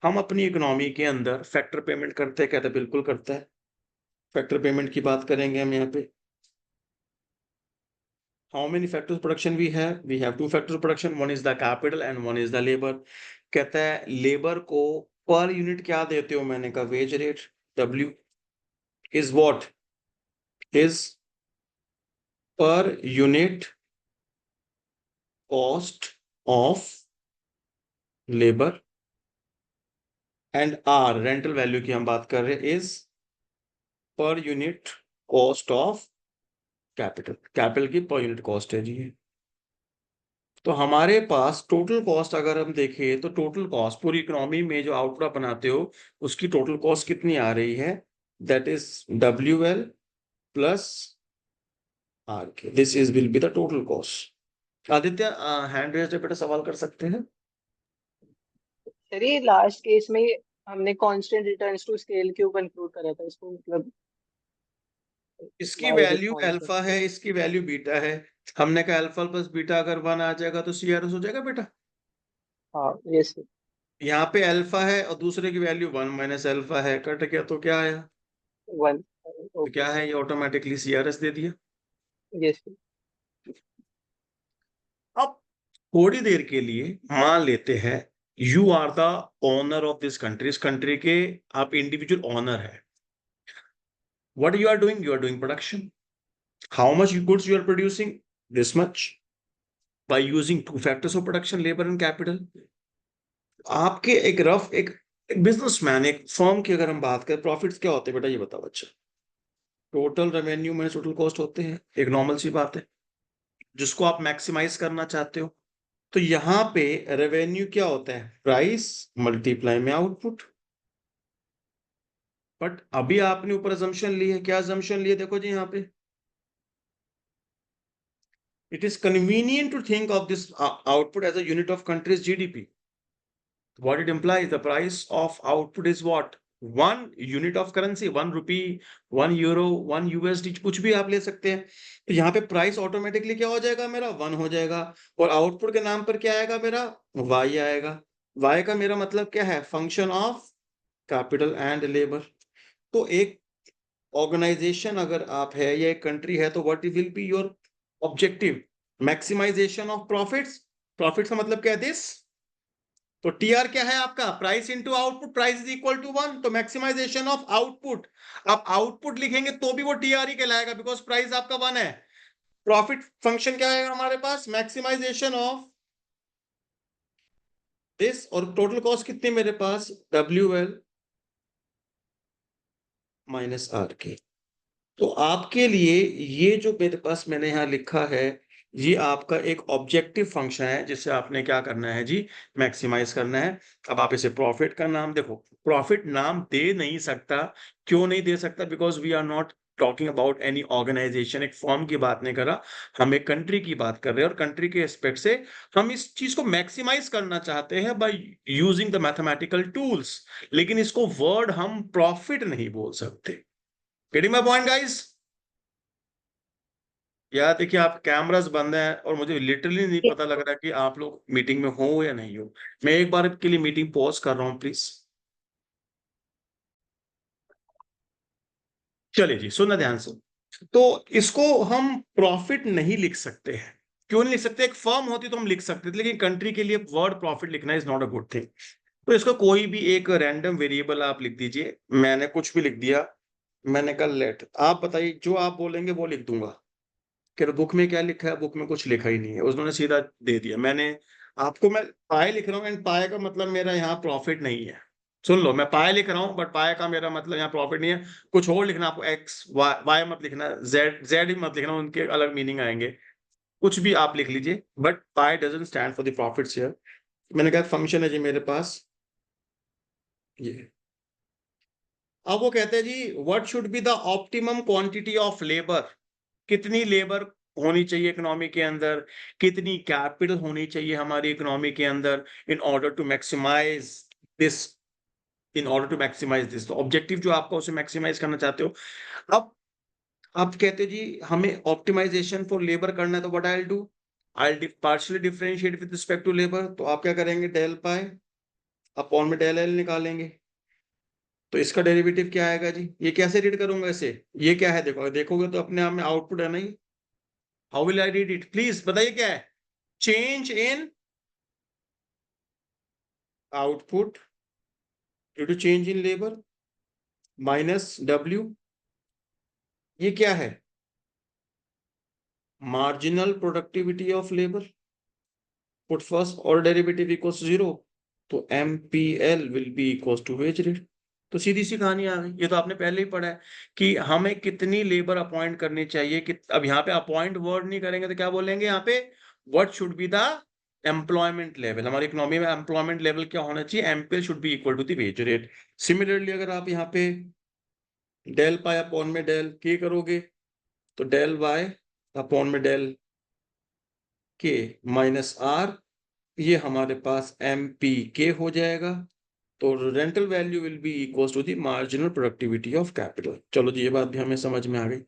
Speaker 1: हम अपनी इकोनॉमी के अंदर फैक्टर पेमेंट करते हैं, कहते हैं बिल्कुल करता है। फैक्टर पेमेंट की बात करेंगे हम यहाँ पे। How many factors of production we have? We have 2 factors of production. One is the capital and one is the labor. कहता है लेबर को पर यूनिट क्या देते हो, मैंने कहा wage rate, W is what? Is per unit cost of labor, and R rental value की हम बात कर रहे हैं, is per unit cost of capital, capital की पर यूनिट कॉस्ट है जी। तो हमारे पास टोटल कॉस्ट अगर हम देखें तो टोटल कॉस्ट पूरी इकोनॉमी में जो आउटपुट आप बनाते हो उसकी टोटल कॉस्ट कितनी आ रही है, that is WL plus RK, this is will be the total cost. Aditya hand raise बेटा सवाल कर सकते हैं।
Speaker 3: सर ये लास्ट केस में हमने कांस्टेंट रिटर्न्स टू स्केल क्यों कंक्लूड करा था, इसको मतलब
Speaker 1: इसकी
Speaker 3: why is it
Speaker 1: value
Speaker 3: constant?
Speaker 1: Alpha है, इसकी वैल्यू बीटा है। हमने कहा अल्फा प्लस बीटा अगर 1 आ जाएगा तो CRS हो जाएगा बेटा।
Speaker 3: हाँ यस
Speaker 1: यहाँ पे अल्फा है और दूसरे की वैल्यू 1 माइनस अल्फा है, कट गया तो क्या आया,
Speaker 3: 1
Speaker 1: तो क्या है, ये ऑटोमेटिकली CRS दे दिया।
Speaker 3: यस
Speaker 1: अब थोड़ी देर के लिए मान लेते हैं you are the owner of this country, इस कंट्री के आप इंडिविजुअल ओनर है। What you are doing, you are doing production. How much goods you are producing, this much, by using 2 factors of production, labour and capital. आपके एक रफ एक बिजनेसमैन, एक फर्म की अगर हम बात करें, प्रॉफिट्स क्या होते हैं बेटा, ये बताओ अच्छा। टोटल रेवेन्यू में टोटल कॉस्ट होते हैं, एक नॉर्मल सी बात है, जिसको आप मैक्सिमाइज करना चाहते हो। तो यहां पे रेवेन्यू क्या होता है, प्राइस मल्टीप्लाई में आउटपुट। बट अभी आपने ऊपर अजम्पशन ली है, क्या अजम्पशन लिए, देखो जी यहाँ पे, it is convenient to think of this output as a unit of countries GDP. What it implies, the price of output is what, 1 unit of currency, 1 rupee, 1 euro, 1 USD, कुछ भी आप ले सकते हैं। तो यहाँ पे प्राइस ऑटोमेटिकली क्या हो जाएगा मेरा, 1 हो जाएगा। और आउटपुट के नाम पर क्या आएगा मेरा, Y आएगा। Y का मेरा मतलब क्या है, function of capital and labour. तो एक ऑर्गेनाइजेशन अगर आप है या एक कंट्री है तो what will be your objective, maximisation of profits, profit का मतलब क्या है दिस, तो टीआर क्या है आपका, price into output, price is equal to 1, तो मैक्सिमाइजेशन ऑफ आउटपुट, अब आउटपुट लिखेंगे तो भी वो टीआर ही कहलाएगा बिकॉज प्राइस आपका 1 है। प्रॉफिट फंक्शन क्या है हमारे पास, मैक्सिमाइजेशन ऑफ दिस, और टोटल कॉस्ट कितनी मेरे पास, WL माइनस आर के। तो आपके लिए ये जो मेरे पास मैंने यहाँ लिखा है, ये आपका एक ऑब्जेक्टिव फंक्शन है जिसे आपने क्या करना है जी, मैक्सिमाइज करना है। अब आप इसे प्रॉफिट का नाम, देखो प्रॉफिट नाम दे नहीं सकता, क्यों नहीं दे सकता, because we are not talking about any organisation, एक फॉर्म की बात नहीं कर रहा, हम एक कंट्री की बात कर रहे हैं और कंट्री के एस्पेक्ट से हम इस चीज को मैक्सिमाइज करना चाहते हैं by using the mathematical tools, लेकिन इसको वर्ड हम प्रॉफिट नहीं बोल सकते। Getting my point guys? यार देखिए आप कैमरास बंद हैं और मुझे लिटरली नहीं पता लग रहा कि आप लोग मीटिंग में हो या नहीं हो। मैं एक बार के लिए मीटिंग पॉज कर रहा हूं प्लीज। चलिए जी सुनना ध्यान से, तो इसको हम प्रॉफिट नहीं लिख सकते हैं, क्यों नहीं लिख सकते, एक फर्म होती तो हम लिख सकते थे, लेकिन कंट्री के लिए वर्ड प्रॉफिट लिखना is not a good thing. तो इसको कोई भी एक रैंडम वेरिएबल आप लिख दीजिए, मैंने कुछ भी लिख दिया, मैंने कहा लेट, आप बताइए जो आप बोलेंगे वो लिख दूंगा। कि बुक में क्या लिखा है, बुक में कुछ लिखा ही नहीं है, उन्होंने सीधा दे दिया। मैंने आपको, मैं पाए लिख रहा हूँ एंड पाए का मतलब मेरा यहाँ प्रॉफिट नहीं है, सुन लो, मैं पाए लिख रहा हूँ बट पाए का मेरा मतलब यहाँ प्रॉफिट नहीं है, कुछ और लिखना आपको, एक्स वाई मत लिखना, जेड जेड ही मत लिखना, उनके अलग मीनिंग आएंगे, कुछ भी आप लिख लीजिए, बट पाए doesn't stand for the profits here. मैंने कहा फंक्शन है जी मेरे पास ये। अब वो कहते हैं जी what should be the optimum quantity of labour, कितनी लेबर होनी चाहिए इकोनॉमी के अंदर, कितनी कैपिटल होनी चाहिए हमारी इकोनॉमी के अंदर, in order to maximise this, in order to maximise this, तो ऑब्जेक्टिव जो आपका उसे मैक्सिमाइज करना चाहते हो। अब आप कहते जी हमें ऑप्टिमाइजेशन फॉर लेबर करना है, तो what I will do, I will partially differentiate with respect to labour, तो आप क्या करेंगे, डेल पाई अपॉन में डेल एल निकालेंगे, तो इसका डेरिवेटिव क्या आएगा जी, ये कैसे रीड करूंगा इसे, ये क्या है, देखो देखोगे तो अपने आप में आउटपुट है नहीं, how will I read it, please बताइए क्या है, change in output due to change in labour minus W, ये क्या है, marginal productivity of labour, put first और डेरिवेटिव इक्वल्स 0, तो MPL will be equals to wage rate. तो सीधी सी कहानी आ गई, ये तो आपने पहले ही पढ़ा है कि हमें कितनी लेबर अपॉइंट करनी चाहिए कि, अब यहाँ पे अपॉइंट वर्ड नहीं करेंगे तो क्या बोलेंगे यहाँ पे, what should be the employment level, हमारी इकोनॉमी में एम्प्लॉयमेंट लेवल क्या होना चाहिए, MPL should be equal to the wage rate. Similarly अगर आप यहाँ पे डेल पाई अपॉन में डेल के करोगे, तो डेल वाई अपॉन में डेल के माइनस आर, ये हमारे पास MPK हो जाएगा, तो rental value will be equal to the marginal productivity of capital. चलो जी ये बात भी हमें समझ में आ गई,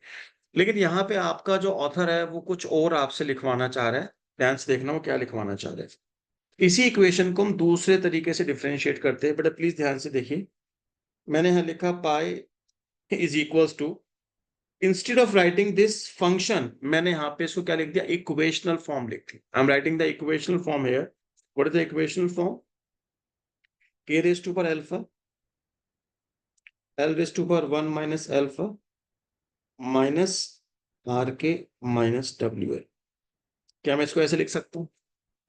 Speaker 1: लेकिन यहाँ पे आपका जो ऑथर है वो कुछ और आपसे लिखवाना चाह रहा है, ध्यान से देखना वो क्या लिखवाना चाह रहा है। इसी इक्वेशन को हम दूसरे तरीके से डिफरेंशिएट करते हैं, बेटा प्लीज ध्यान से देखिए, मैंने यहाँ लिखा pi is equals to, instead of writing this function मैंने यहाँ पे इसको क्या लिख दिया, इक्वेशनल फॉर्म लिख दी, I am writing the equational form here, what is the equational form, k raised to power alpha l raised to power 1 minus alpha minus rk minus wl। क्या मैं इसको ऐसे लिख सकता हूँ,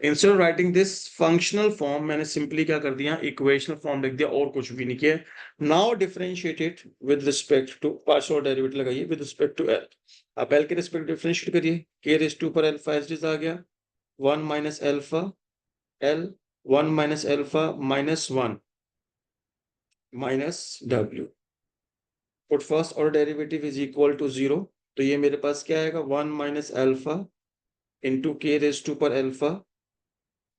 Speaker 1: instead of writing this functional form मैंने सिंपली क्या कर दिया, इक्वेशनल फॉर्म लिख दिया और कुछ भी नहीं किया। Now differentiated with respect to, partial derivative लगाइए विद रिस्पेक्ट टू एल, आप एल के रिस्पेक्ट डिफरेंशिएट करिए, k raised to power alpha as आ गया 1 minus alpha l 1 minus alpha minus 1 minus w, put first और डेरिवेटिव इज इक्वल टू 0, तो ये मेरे पास क्या आएगा 1 माइनस अल्फा इंटू के रेज टू पर अल्फा।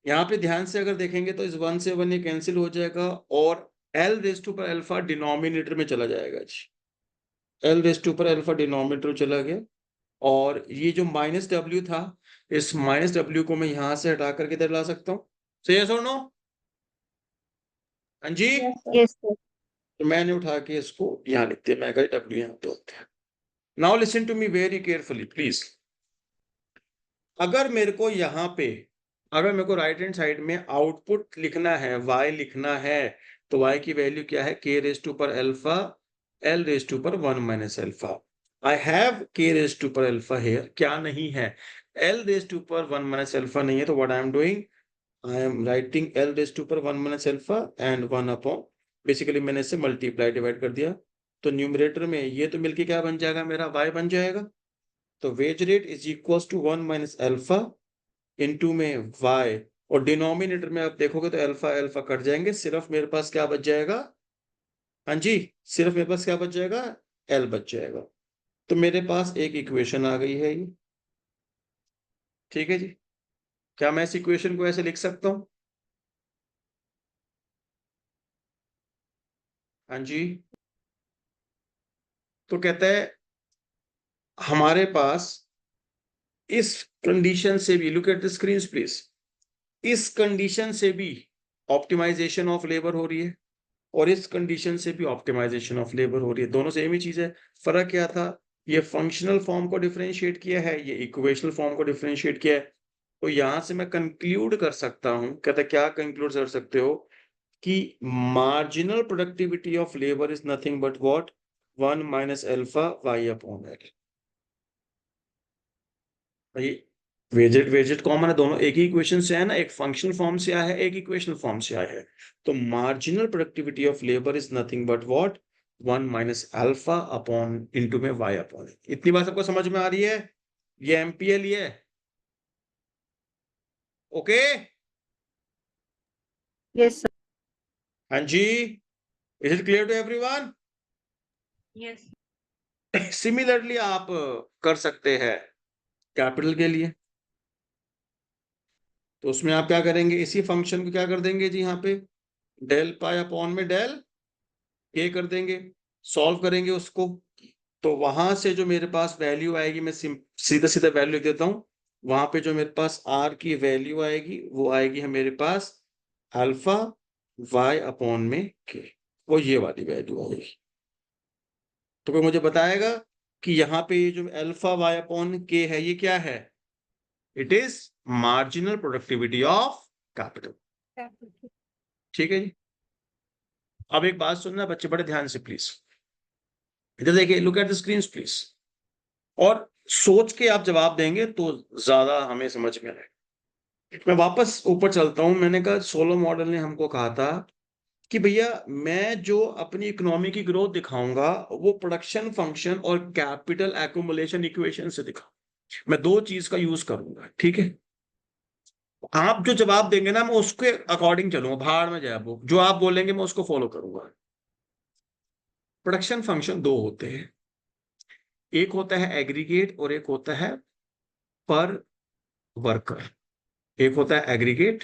Speaker 1: यहाँ पे ध्यान से अगर देखेंगे तो इस 1 से 1 ये कैंसिल हो जाएगा और एल रेज टू पर अल्फा डिनोमिनेटर में चला जाएगा जी, एल रेज टू पर अल्फा डिनोमिनेटर चला गया, और ये जो माइनस W था, इस माइनस W को मैं यहाँ से हटा करके इधर ला सकता हूँ, सही है सर नो, हाँ जी,
Speaker 5: Yes, sir.
Speaker 1: तो मैंने उठा के इसको यहाँ लिख दिया, मैं कहा W यहाँ पे होते हैं। Now listen to me very carefully please, अगर मेरे को यहाँ पे अगर मेरे को राइट हैंड साइड में आउटपुट लिखना है, y लिखना है, तो y की वैल्यू क्या है, k रेज टू पर alpha l raise to per 1 minus alpha. I have k raise to पर अल्फा हेयर, क्या नहीं है, l raise to per 1 minus alpha नहीं है, तो what I am doing, I am writing l raise to per 1 minus alpha and 1 upon, basically मैंने इसे मल्टीप्लाई डिवाइड कर दिया, तो न्यूमरेटर में ये तो मिलके क्या बन जाएगा, मेरा y बन जाएगा। तो wage rate is equal to 1 minus alpha into में y, और डिनोमिनेटर में आप देखोगे तो अल्फा अल्फा कट जाएंगे, सिर्फ मेरे पास क्या बच जाएगा, हाँ जी, सिर्फ मेरे पास क्या बच जाएगा, l बच जाएगा। तो मेरे पास एक इक्वेशन आ गई है ये, ठीक है जी। क्या मैं इस इक्वेशन को ऐसे लिख सकता हूं, हाँ जी। तो कहता है हमारे पास इस कंडीशन से भी, look at the screen please, इस कंडीशन से भी ऑप्टिमाइजेशन ऑफ लेबर हो रही है और इस कंडीशन से भी ऑप्टिमाइजेशन ऑफ लेबर हो रही है, दोनों सेम ही चीज है। फर्क क्या था, ये फंक्शनल फॉर्म को डिफरेंशिएट किया है, ये इक्वेशनल फॉर्म को डिफरेंशिएट किया है। तो यहां से मैं कंक्लूड कर सकता हूं, कहता क्या कंक्लूड कर सकते हो, कि marginal productivity of labour is nothing but what, 1 minus alpha y upon l। भाई वेजेट वेजेट कॉमन है, दोनों एक ही इक्वेशन से है ना, एक फंक्शनल फॉर्म से आया है, एक इक्वेशनल फॉर्म से आया है। तो marginal productivity of labour is nothing but what, 1 minus alpha upon into में y अपॉन। इतनी बात सबको समझ में आ रही है, ये एमपीएल ही है, ओके।
Speaker 2: Yes sir.
Speaker 1: हाँ जी, is it clear to everyone.
Speaker 4: Yes.
Speaker 1: Similarly आप कर सकते हैं कैपिटल के लिए, तो उसमें आप क्या करेंगे, इसी फंक्शन को क्या कर देंगे जी, यहाँ पे डेल पाई अपॉन में डेल के कर देंगे, सॉल्व करेंगे उसको। तो वहां से जो मेरे पास वैल्यू आएगी, मैं सीधा सीधा वैल्यू लिख देता हूं, वहां पे जो मेरे पास आर की वैल्यू आएगी वो आएगी है मेरे पास अल्फा वाई अपॉन में के, वो ये वाली वैल्यू आएगी। तो कोई मुझे बताएगा कि यहाँ पे ये जो अल्फा वाई अपॉन के है ये क्या है, it is marginal productivity of capital, ठीक है जी। अब एक बात सुनना बच्चे बड़े ध्यान से प्लीज, इधर देखिए, look at the screen please, और सोच के आप जवाब देंगे तो ज्यादा हमें समझ में आए। मैं वापस ऊपर चलता हूं, मैंने कहा सोलो मॉडल ने हमको कहा था कि भैया मैं जो अपनी इकोनॉमी की ग्रोथ दिखाऊंगा वो प्रोडक्शन फंक्शन और कैपिटल एक्युमुलेशन इक्वेशन से दिखा, मैं दो चीज का यूज करूंगा, ठीक है। आप जो जवाब देंगे ना मैं उसके अकॉर्डिंग चलूंगा, भाड़ में जाए वो, जो आप बोलेंगे मैं उसको फॉलो करूंगा। प्रोडक्शन फंक्शन दो होते हैं, एक होता है एग्रीगेट और एक होता है पर वर्कर, एक होता है एग्रीगेट,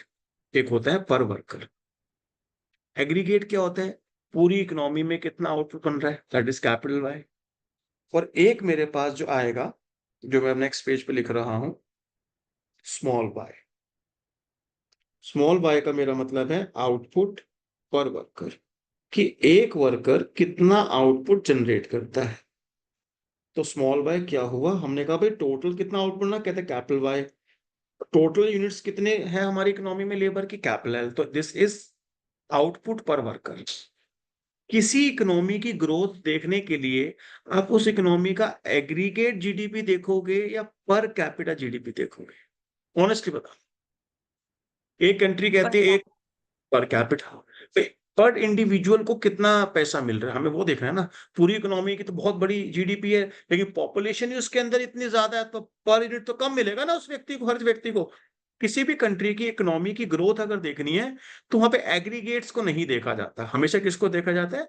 Speaker 1: एक होता है पर वर्कर। एग्रीगेट क्या होता है, पूरी इकोनॉमी में कितना आउटपुट बन रहा है, दैट इज कैपिटल वाई। और एक मेरे पास जो आएगा, जो मैं नेक्स्ट पेज पे लिख रहा हूं, स्मॉल वाई। स्मॉल वाई का मेरा मतलब है आउटपुट पर वर्कर, कि एक वर्कर कितना आउटपुट जनरेट करता है। तो स्मॉल वाई क्या हुआ, हमने कहा भाई टोटल कितना आउटपुट ना, कहते हैं कैपिटल वाई। टोटल यूनिट्स कितने हैं हमारी इकोनॉमी में लेबर की, कैपिटल एल, तो this is output per worker. किसी इकोनॉमी की ग्रोथ देखने के लिए आप उस इकोनॉमी का एग्रीगेट जीडीपी देखोगे या पर कैपिटा जीडीपी देखोगे, ऑनेस्टली बता। एक कंट्री कहती है एक पर कैपिटा, पर इंडिविजुअल को कितना पैसा मिल रहा है हमें वो देखना है ना। पूरी इकोनॉमी की तो बहुत बड़ी जीडीपी है, लेकिन पॉपुलेशन ही उसके अंदर इतनी ज्यादा है, तो पर यूनिट तो कम मिलेगा ना उस व्यक्ति को, हर व्यक्ति को। किसी भी कंट्री की इकोनॉमी की ग्रोथ अगर देखनी है तो वहां पे एग्रीगेट्स को नहीं देखा जाता, हमेशा किसको देखा जाता है,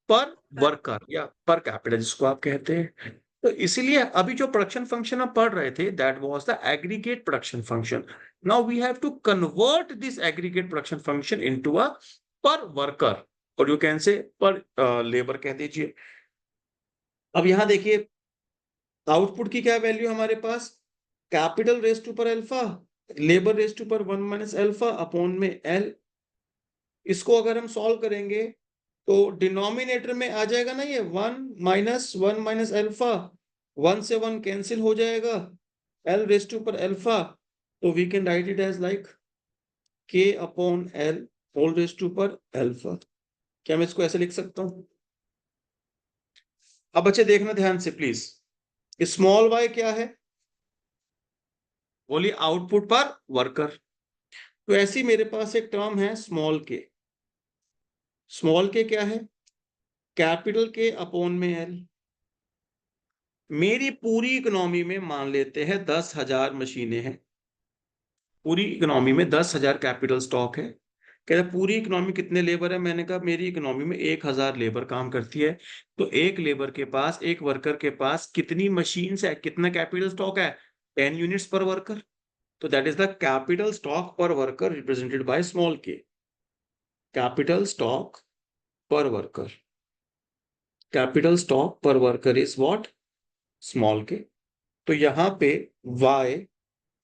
Speaker 1: पर वर्कर या पर कैपिटा जिसको आप कहते हैं। तो इसीलिए अभी जो प्रोडक्शन फंक्शन हम पढ़ रहे थे that was the aggregate production function. Now we have to convert this aggregate production function into a per worker, और यू कैन से पर लेबर कह दीजिए। अब यहां देखिए आउटपुट की क्या वैल्यू हमारे पास, कैपिटल रेज टू पर alpha, labour raise to per 1 minus alpha upon में एल। इसको अगर हम सॉल्व करेंगे तो डिनोमिनेटर में आ जाएगा ना ये 1 माइनस अल्फा, 1 से 1 कैंसिल हो जाएगा, L raised to पर alpha, तो we can write it as like K upon L whole raised to पर alpha. क्या मैं इसको ऐसे लिख सकता हूं? अब बच्चे देखना ध्यान से प्लीज, स्मॉल y क्या है? बोलिए आउटपुट पर वर्कर। तो ऐसी मेरे पास एक टर्म है स्मॉल के। स्मॉल के क्या है? कैपिटल के अपॉन में एल। मेरी पूरी इकोनॉमी में मान लेते हैं 10,000 मशीनें हैं, पूरी इकोनॉमी में 10,000 कैपिटल स्टॉक है। कह रहे पूरी इकोनॉमी कितने लेबर है? मैंने कहा मेरी इकोनॉमी में 1,000 लेबर काम करती है। तो एक लेबर के पास, एक वर्कर के पास कितनी मशीन है, कितना कैपिटल स्टॉक है? 10 यूनिट्स पर वर्कर। तो that is the capital stock per worker represented by small K. Capital stock per worker, capital stock per worker is what? Small K. तो यहां पे y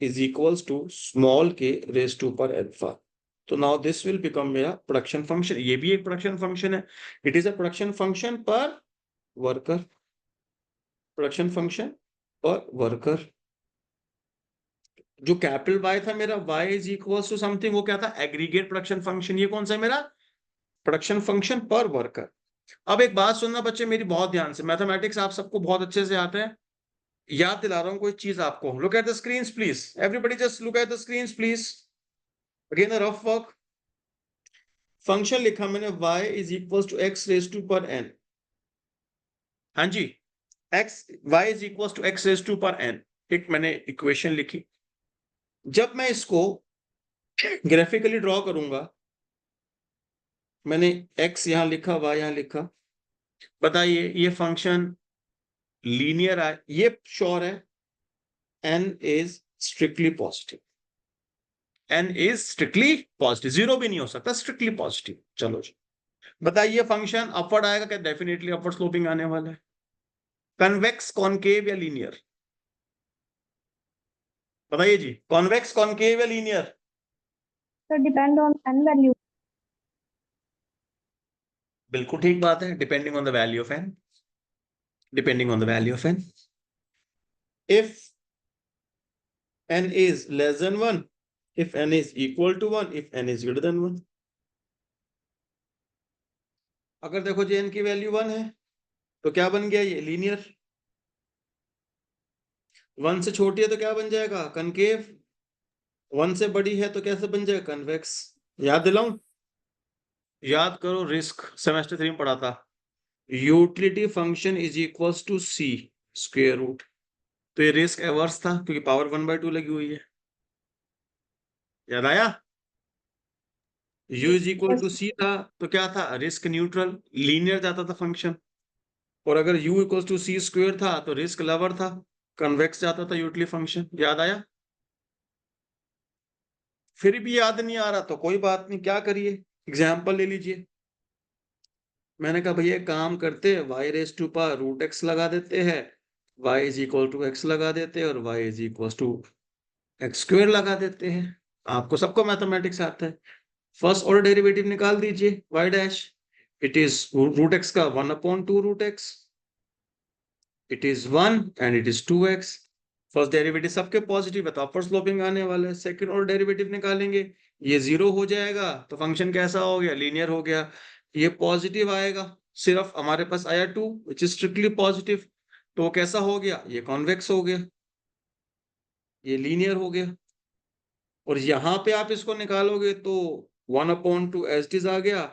Speaker 1: is equals to small K raise to पर अल्फा। तो नाउ दिस विल बिकम मेरा प्रोडक्शन फंक्शन। ये भी एक प्रोडक्शन फंक्शन है, it is a production function per worker, production function per worker. जो कैपिटल y था मेरा, y is equals to something, वो क्या था? Aggregate production function. ये कौन सा है मेरा? Production function per worker. अब एक बात सुनना बच्चे मेरी बहुत ध्यान से, मैथमेटिक्स आप सबको बहुत अच्छे से आता है, याद दिला रहा हूं कोई चीज आपको। Look at the screens please, everybody just look at the screens please. Again a rough work. Function लिखा मैंने y is equal to x raise to per n। हाँ जी, y is equal to x raise to per n। एक मैंने इक्वेशन लिखी। जब मैं इसको ग्राफिकली ड्रॉ करूंगा, मैंने x यहां लिखा, y यहां लिखा, बताइए ये फंक्शन लीनियर है? ये श्योर है n is strictly positive, n is strictly positive, zero भी नहीं हो सकता, स्ट्रिक्टली पॉजिटिव। चलो जी, बताइए फंक्शन अपवर्ड आएगा क्या? डेफिनेटली अपवर्ड स्लोपिंग आने वाला है। कन्वेक्स, कॉनकेव या लीनियर? बताइए जी, कॉन्वेक्स, कॉनकेव या linear?
Speaker 5: So depend on n value.
Speaker 1: बिल्कुल ठीक बात है, depending on the value of n, depending on the value of n। If n is less than 1, if n is equal to 1, if n is greater than 1। अगर देखो जी n की वैल्यू 1 है तो क्या बन गया? ये लीनियर। 1 से छोटी है तो क्या बन जाएगा? कनकेव। 1 से बड़ी है तो कैसे बन जाएगा? कन्वेक्स। याद दिलाऊं? याद करो, रिस्क सेमेस्टर 3 में पढ़ा था। Utility function is equals to C square root. तो ये रिस्क एवर्स था क्योंकि पावर 1/2 लगी हुई है। याद आया? u इज इक्वल टू सी था तो क्या था? रिस्क न्यूट्रल, लीनियर जाता था फंक्शन। और अगर u equal to C square था तो रिस्क लवर था, कन्वेक्स जाता था यूटिलिटी फंक्शन। याद आया? फिर भी याद नहीं आ रहा तो कोई बात नहीं, क्या करिए, एग्जाम्पल ले लीजिए। मैंने कहा भैया काम करते हैं, y raise to power root x लगा देते हैं, y is equal to x लगा देते हैं, और y is equal to x square लगा देते हैं। आपको सबको मैथमेटिक्स आता है। फर्स्ट ऑर्डर डेरिवेटिव निकाल दीजिए, y dash, it is root x का 1/2 root x, it is 1 and it is 2x। First derivative सबके पॉजिटिव है तो अपर स्लोपिंग आने वाला है। सेकंड ऑर्डर डेरिवेटिव निकालेंगे, ये 0 हो जाएगा तो फंक्शन कैसा हो गया? लीनियर हो गया। ये पॉजिटिव आएगा, सिर्फ हमारे पास आया 2 विच इज स्ट्रिक्टली पॉजिटिव, तो वो कैसा हो गया? ये कॉन्वेक्स हो गया, ये लीनियर हो गया। और यहां पे आप इसको निकालोगे तो 1/2 एज इट आ गया,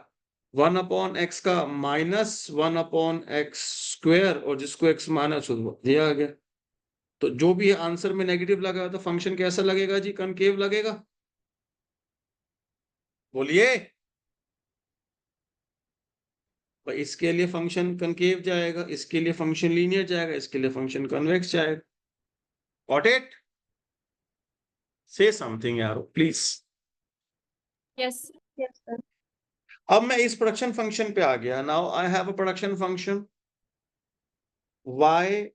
Speaker 1: 1/x का -1/x स्क्वायर, और जिसको x माना ये आ गया। तो जो भी आंसर में नेगेटिव लगा तो फंक्शन कैसा लगेगा जी? कनकेव लगेगा। बोलिए, तो इसके लिए फंक्शन कनकेव जाएगा, इसके लिए फंक्शन लीनियर जाएगा, इसके लिए फंक्शन कन्वेक्स जाएगा। Got it? से समथिंग यारो प्लीज।
Speaker 5: Yes. Yes, sir.
Speaker 1: अब मैं इस प्रोडक्शन फंक्शन पे आ गया। Now I have a production function y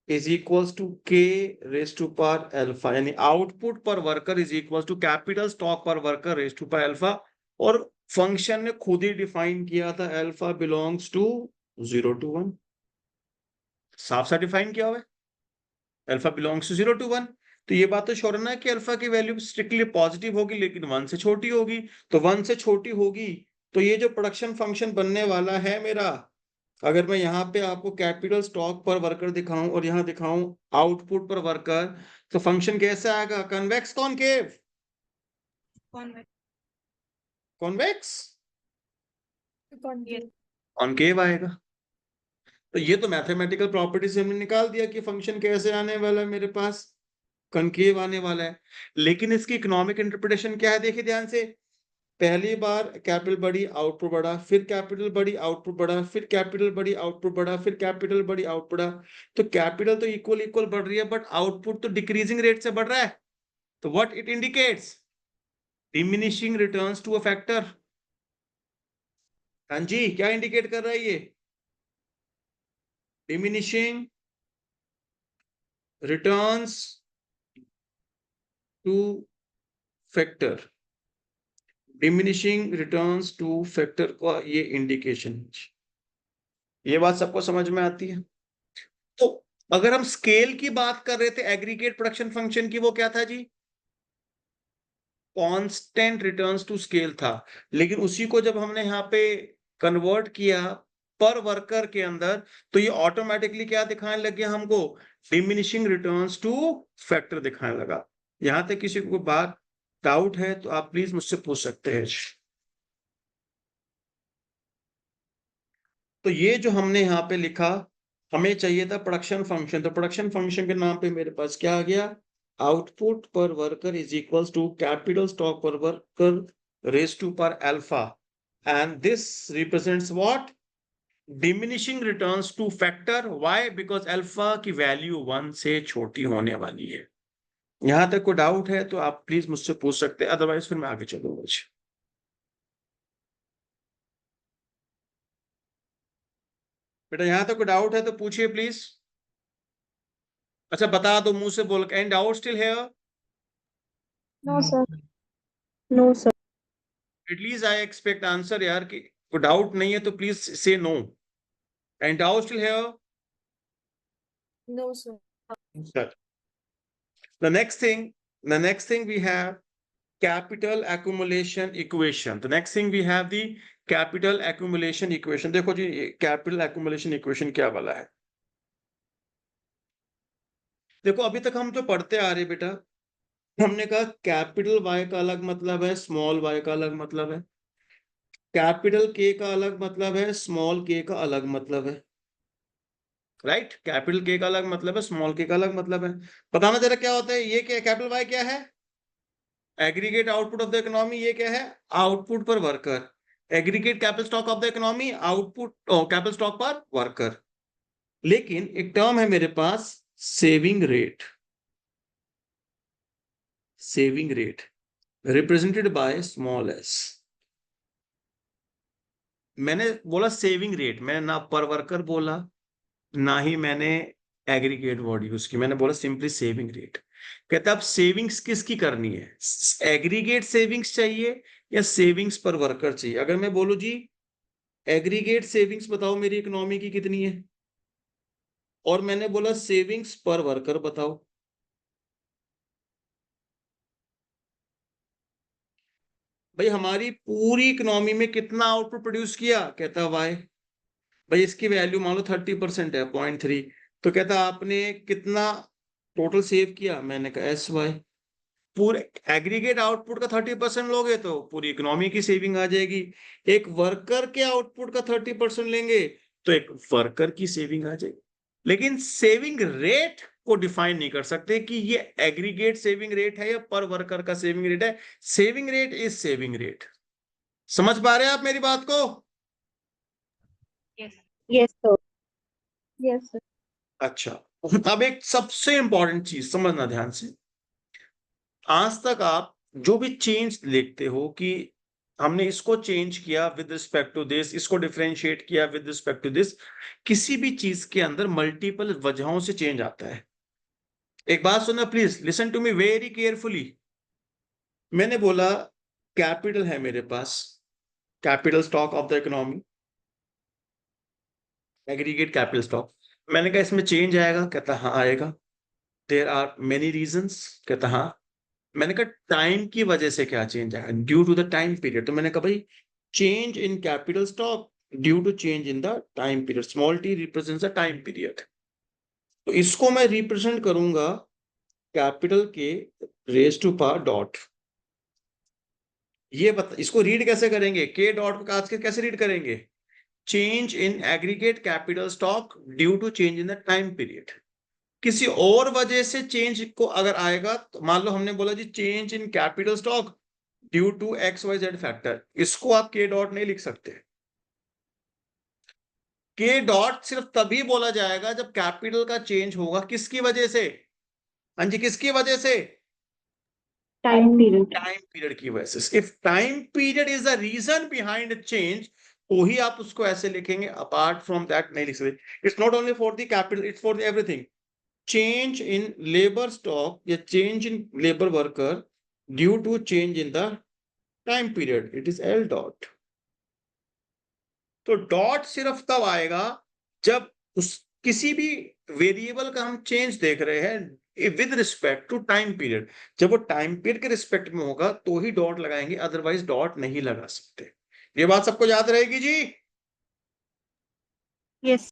Speaker 1: is equals to k raise to power alpha, यानी output per worker is equals to capital stock per worker raise to power alpha. और फंक्शन ने खुद ही डिफाइन किया था, अल्फा बिलोंग्स टू 0 to 1। साफ सा डिफाइन किया हुआ है, अल्फा बिलोंग्स टू 0 to 1। तो ये बात तो श्योर है ना कि अल्फा की वैल्यू स्ट्रिक्टली पॉजिटिव होगी लेकिन 1 से छोटी होगी। तो 1 से छोटी होगी तो ये जो प्रोडक्शन फंक्शन बनने वाला है मेरा, अगर मैं यहाँ पे आपको कैपिटल स्टॉक पर वर्कर दिखाऊं और यहाँ दिखाऊं आउटपुट पर वर्कर, तो फंक्शन कैसे आएगा? Convex concave?
Speaker 4: Convex.
Speaker 1: Convex
Speaker 5: Concave.
Speaker 1: Concave आएगा। तो ये तो मैथमेटिकल प्रॉपर्टी से हमने निकाल दिया कि फंक्शन कैसे आने वाला है, मेरे पास कॉनकेव आने वाला है। लेकिन इसकी इकोनॉमिक इंटरप्रिटेशन क्या है? देखिए ध्यान से, पहली बार कैपिटल बड़ी आउटपुट बड़ा, फिर कैपिटल बड़ी आउटपुट बड़ा, फिर कैपिटल बड़ी आउटपुट बड़ा, फिर कैपिटल बड़ी आउटपुट बड़ा। तो कैपिटल तो इक्वल इक्वल बढ़ रही है बट आउटपुट तो डिक्रीजिंग रेट से बढ़ रहा है। तो what it indicates? Diminishing returns to a factor. हाँ जी, क्या इंडिकेट कर रहा है ये? Diminishing returns to factor. Diminishing returns to factor का ये इंडिकेशन। ये बात सबको समझ में आती है? तो अगर हम स्केल की बात कर रहे थे एग्रीगेट प्रोडक्शन फंक्शन की, वो क्या था जी? कांस्टेंट रिटर्न्स टू स्केल था। लेकिन उसी को जब हमने यहाँ पे कन्वर्ट किया पर वर्कर के अंदर, तो ये ऑटोमेटिकली क्या दिखाने लग गया हमको? डिमिनिशिंग रिटर्न्स टू फैक्टर दिखाने लगा। यहां तक किसी को बात डाउट है तो आप प्लीज मुझसे पूछ सकते हैं। तो ये जो हमने यहाँ पे लिखा, हमें चाहिए था प्रोडक्शन फंक्शन। तो प्रोडक्शन फंक्शन के नाम पे मेरे पास क्या आ गया? Output per worker is equals to capital stock per worker raise to पर alpha, and this represents what? Diminishing returns to factor. Why? Because alpha की वैल्यू 1 से छोटी होने वाली है। यहां तक कोई डाउट है तो आप प्लीज मुझसे पूछ सकते हैं, अदरवाइज फिर मैं आगे चलूंगा। बेटा यहां तक कोई डाउट है तो पूछिए प्लीज। अच्छा बता दो मुंह से बोल के, एंड डाउट स्टिल है?
Speaker 5: No, sir. No, sir.
Speaker 1: At least I expect answer यार, कि कोई डाउट नहीं है तो प्लीज से नो। एंड डाउट स्टिल है?
Speaker 5: No, sir.
Speaker 1: The next thing we have capital accumulation equation. The next thing we have the capital accumulation equation. देखो जी, capital accumulation equation क्या वाला है? देखो अभी तक हम जो पढ़ते आ रहे बेटा, हमने कहा कैपिटल वाई का अलग मतलब है, स्मॉल वाई का अलग मतलब है, कैपिटल के का अलग मतलब है, स्मॉल के का अलग मतलब है। राइट? कैपिटल के का अलग मतलब है, स्मॉल के का अलग मतलब है। बताना जरा क्या होता है ये? क्या कैपिटल वाई क्या है? Aggregate output of the economy. ये क्या है? Output per worker. Aggregate capital stock of the economy, output capital stock per worker. लेकिन एक टर्म है मेरे पास, saving rate. Saving rate represented by small S. मैंने बोला सेविंग रेट, मैंने ना पर वर्कर बोला, ना ही मैंने एग्रीगेट वर्ड यूज की, मैंने बोला सिंपली सेविंग रेट। कहते अब सेविंग्स किसकी करनी है? एग्रीगेट सेविंग्स चाहिए या सेविंग्स पर वर्कर चाहिए? अगर मैं बोलूं जी एग्रीगेट सेविंग्स बताओ मेरी इकोनॉमी की कितनी है, और मैंने बोला सेविंग्स पर वर्कर बताओ, भाई हमारी पूरी इकोनॉमी में कितना आउटपुट प्रोड्यूस किया? कहता वाई। भाई इसकी वैल्यू मान लो 30% है, 0.3। तो कहता आपने कितना टोटल सेव किया? मैंने कहा एस वाई। पूरे एग्रीगेट आउटपुट का 30% लोगे तो पूरी इकोनॉमी की सेविंग आ जाएगी। एक वर्कर के आउटपुट का 30% लेंगे तो एक वर्कर की सेविंग आ जाएगी। लेकिन सेविंग रेट को डिफाइन नहीं कर सकते कि ये एग्रीगेट सेविंग रेट है या पर वर्कर का सेविंग रेट है। Saving rate is saving rate. समझ पा रहे हैं आप मेरी बात को?
Speaker 4: Yes.
Speaker 2: Yes, sir.
Speaker 5: Yes, sir.
Speaker 1: अच्छा, अब एक सबसे इंपॉर्टेंट चीज समझना ध्यान से। आज तक आप जो भी चेंज देखते हो कि हमने इसको चेंज किया विद रिस्पेक्ट टू दिस, इसको डिफरेंशिएट किया विद रिस्पेक्ट टू दिस, किसी भी चीज के अंदर मल्टीपल वजहों से चेंज आता है। एक बात सुनना please, listen to me very carefully. मैंने बोला कैपिटल है मेरे पास, capital stock of the economy, aggregate capital stock. मैंने कहा इसमें चेंज आएगा? कहता हाँ आएगा। There are many reasons. कहता हाँ। मैंने कहा टाइम की वजह से क्या चेंज आएगा, due to the time period. तो मैंने कहा भाई change in capital stock due to change in the time period, small T represents the time period. तो इसको मैं रिप्रेजेंट करूंगा कैपिटल के रेज टू पावर डॉट। ये बता इसको रीड कैसे करेंगे, के डॉट आज के कैसे रीड करेंगे, change in aggregate capital stock due to change in the time period. किसी और वजह से चेंज को अगर आएगा तो मान लो हमने बोला जी change in capital stock due to X Y Z factor, इसको आप के डॉट नहीं लिख सकते। के डॉट सिर्फ तभी बोला जाएगा जब कैपिटल का चेंज होगा, किसकी वजह से, हाँ जी किसकी वजह से,
Speaker 5: Time period.
Speaker 1: टाइम पीरियड की वजह से। If time period is the reason behind change, तो ही आप उसको ऐसे लिखेंगे, अपार्ट फ्रॉम दैट नहीं लिख सकते। It's not only for the capital, it's for everything. Change in labour stock या change in labour worker due to change in the time period, it is L dot. तो डॉट सिर्फ तब आएगा जब उस किसी भी वेरिएबल का हम चेंज देख रहे हैं with respect to time period. जब वो टाइम पीरियड के रिस्पेक्ट में होगा तो ही डॉट लगाएंगे, अदरवाइज डॉट नहीं लगा सकते। ये बात सबको याद रहेगी जी।
Speaker 2: Yes.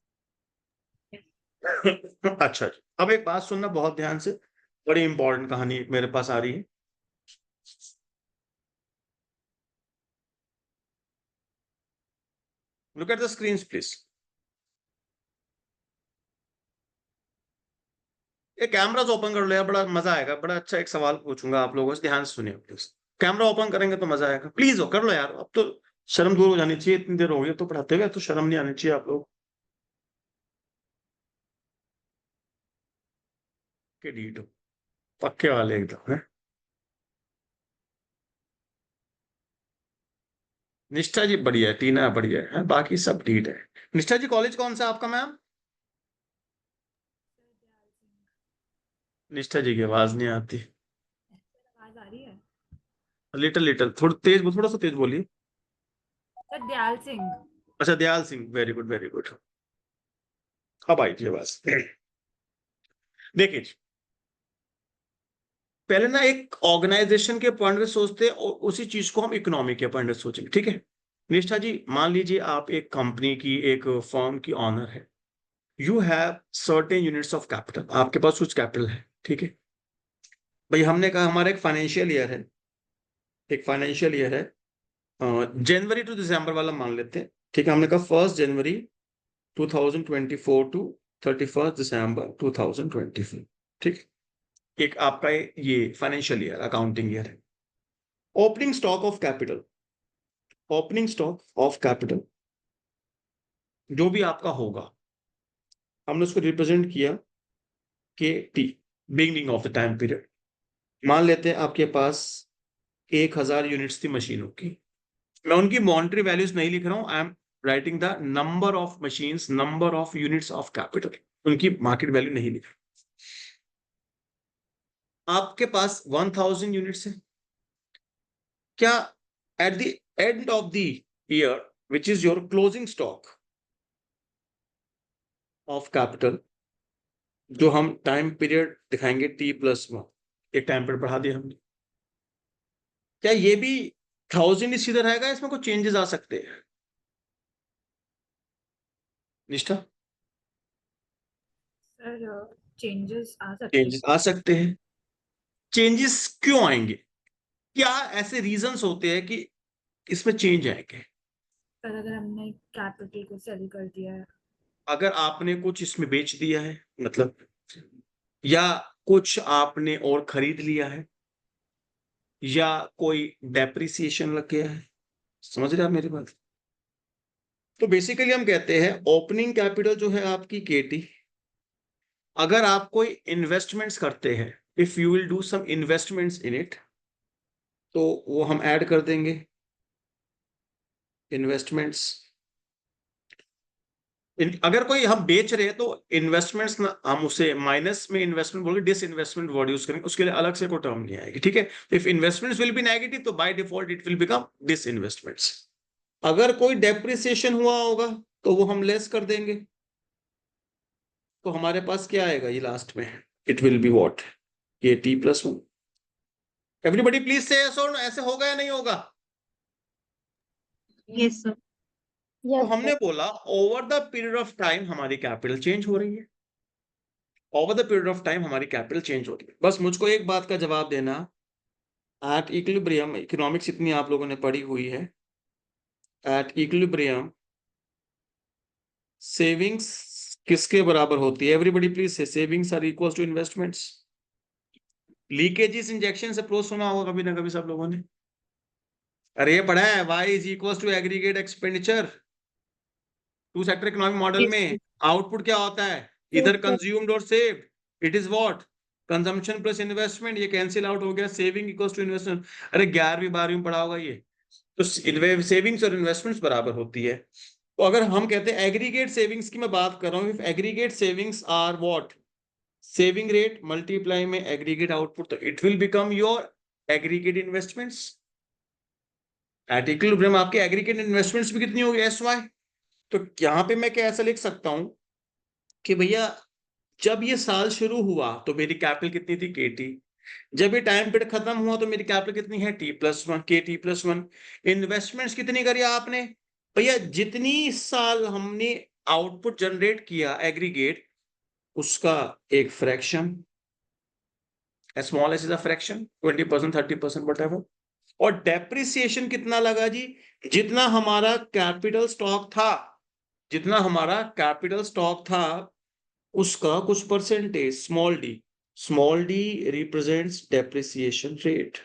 Speaker 1: अच्छा जी, अब एक बात सुनना बहुत ध्यान से, बड़ी इंपॉर्टेंट कहानी मेरे पास आ रही है। Look at the screen please. ये कैमरास ओपन कर लो यार, बड़ा मजा आएगा। बड़ा अच्छा एक सवाल पूछूंगा आप लोगों से, ध्यान से सुनिए प्लीज। कैमरा ओपन करेंगे तो मजा आएगा, प्लीज हो कर लो यार। अब तो शर्म दूर हो जानी चाहिए, इतनी देर हो गई तो पढ़ाते हुए, तो शर्म नहीं आनी चाहिए आप लोग के डीट हो, पक्के वाले एकदम है। निष्ठा जी बढ़िया है, टीना बढ़िया है, बाकी सब डीट है। निष्ठा जी कॉलेज कौन सा आपका मैम? निष्ठा जी की आवाज नहीं आती,
Speaker 6: आवाज आ रही है?
Speaker 1: लिटिल लिटिल थोड़ा तेज, थोड़ा सा तेज बोलिए।
Speaker 6: सर दयाल सिंह।
Speaker 1: अच्छा Dayal Singh, very good very good. अब आई थी आवाज। देखिए जी, पहले ना एक ऑर्गेनाइजेशन के पॉइंट से सोचते हैं और उसी चीज को हम इकोनॉमी के पॉइंट से सोचेंगे, ठीक है। निष्ठा जी मान लीजिए आप एक कंपनी की, एक फर्म की ऑनर है। You have certain units of capital, आपके पास कुछ कैपिटल है, ठीक है। भाई हमने कहा हमारा एक फाइनेंशियल ईयर है, एक फाइनेंशियल ईयर है, जनवरी टू दिसंबर वाला मान लेते हैं, ठीक है। हमने कहा 1 जनवरी 2024 टू 31 दिसंबर 2024, ठीक। एक आपका ये फाइनेंशियल ईयर, अकाउंटिंग ईयर है। Opening stock of capital, opening stock of capital जो भी आपका होगा, हमने उसको रिप्रेजेंट किया के T, beginning of the time period. मान लेते हैं आपके पास 1000 यूनिट्स थी मशीनों की। मैं उनकी मॉनेटरी वैल्यूज नहीं लिख रहा हूं, आई am writing the number of machines, number of units of capital, उनकी मार्केट वैल्यू नहीं लिख रहा। आपके पास 1000 यूनिट्स है। क्या at the end of the year which is your closing stock of capital, जो हम टाइम पीरियड दिखाएंगे T+1, एक टाइम पीरियड बढ़ा दिया हमने, क्या ये भी 1000 ही सीधा रहेगा, इसमें कुछ चेंजेस आ सकते हैं? निष्ठा
Speaker 6: सर चेंजेस आ सकते
Speaker 1: चेंजेस आ सकते हैं। चेंजेस क्यों आएंगे, क्या ऐसे रीजंस होते हैं कि इसमें चेंज आएंगे?
Speaker 6: सर अगर हमने कैपिटल को सेल कर दिया है।
Speaker 1: अगर आपने कुछ इसमें बेच दिया है मतलब, या कुछ आपने और खरीद लिया है, या कोई डेप्रिसिएशन लग गया है, समझ रहे हैं आप मेरी बात? तो बेसिकली हम कहते हैं ओपनिंग कैपिटल जो है आपकी केटी, अगर आप कोई इन्वेस्टमेंट्स करते हैं, if you will do some investments in it, तो वो हम ऐड कर देंगे इन्वेस्टमेंट्स। अगर कोई हम बेच रहे हैं तो इन्वेस्टमेंट्स ना, हम उसे माइनस में इन्वेस्टमेंट बोलेंगे, डिस इन्वेस्टमेंट वर्ड यूज करेंगे, उसके लिए अलग से कोई टर्म नहीं आएगी, ठीक है। If investments will be negative तो by default it will become disinvestments. अगर कोई डेप्रिसिएशन हुआ होगा तो वो हम लेस कर देंगे, तो हमारे पास क्या आएगा ये लास्ट में, it will be what? KT plus 1. Everybody please say yes or no. ऐसे होगा या नहीं होगा?
Speaker 2: Yes sir.
Speaker 1: तो हमने बोला over the period of time हमारी कैपिटल चेंज हो रही है, over the period of time हमारी कैपिटल चेंज हो रही है। बस मुझको एक बात का जवाब देना, एट इक्विलिब्रियम, इकोनॉमिक्स इतनी आप लोगों ने पढ़ी हुई है, एट इक्विलिब्रियम सेविंग्स किसके बराबर होती है? Everybody please say savings are equal to investments. Leakages injection approach सुना होगा कभी ना कभी सब लोगों ने। अरे ये पढ़ा है, y is equal to aggregate expenditure. Two sector economic model में आउटपुट क्या होता है? इधर कंज्यूम्ड और saved, it is what? Consumption plus investment. ये कैंसिल आउट हो गया, सेविंग इक्वल्स टू इन्वेस्टमेंट। अरे 11वीं 12वीं में पढ़ा होगा ये। तो सेविंग्स और इन्वेस्टमेंट्स बराबर होती है। तो अगर हम कहते हैं एग्रीगेट सेविंग्स की मैं बात कर रहा हूँ, if aggregate savings are what? Saving rate multiply में एग्रीगेट आउटपुट, तो it will become your aggregate investments. At equilibrium आपके एग्रीगेट इन्वेस्टमेंट्स भी कितनी होगी? SY। तो यहाँ पे मैं क्या ऐसा लिख सकता हूं कि भैया जब ये साल शुरू हुआ तो मेरी कैपिटल कितनी थी? KT। जब ये टाइम पीरियड खत्म हुआ तो मेरी कैपिटल कितनी है? T+1, KT plus 1। इन्वेस्टमेंट्स कितनी करी आपने? भैया जितनी साल हमने आउटपुट जनरेट किया एग्रीगेट, उसका एक fraction, small S is a fraction, 20%, 30%, whatever. और डेप्रिसिएशन कितना लगा जी? जितना हमारा कैपिटल स्टॉक था, जितना हमारा कैपिटल स्टॉक था उसका कुछ percentage, small D. Small D represents depreciation rate,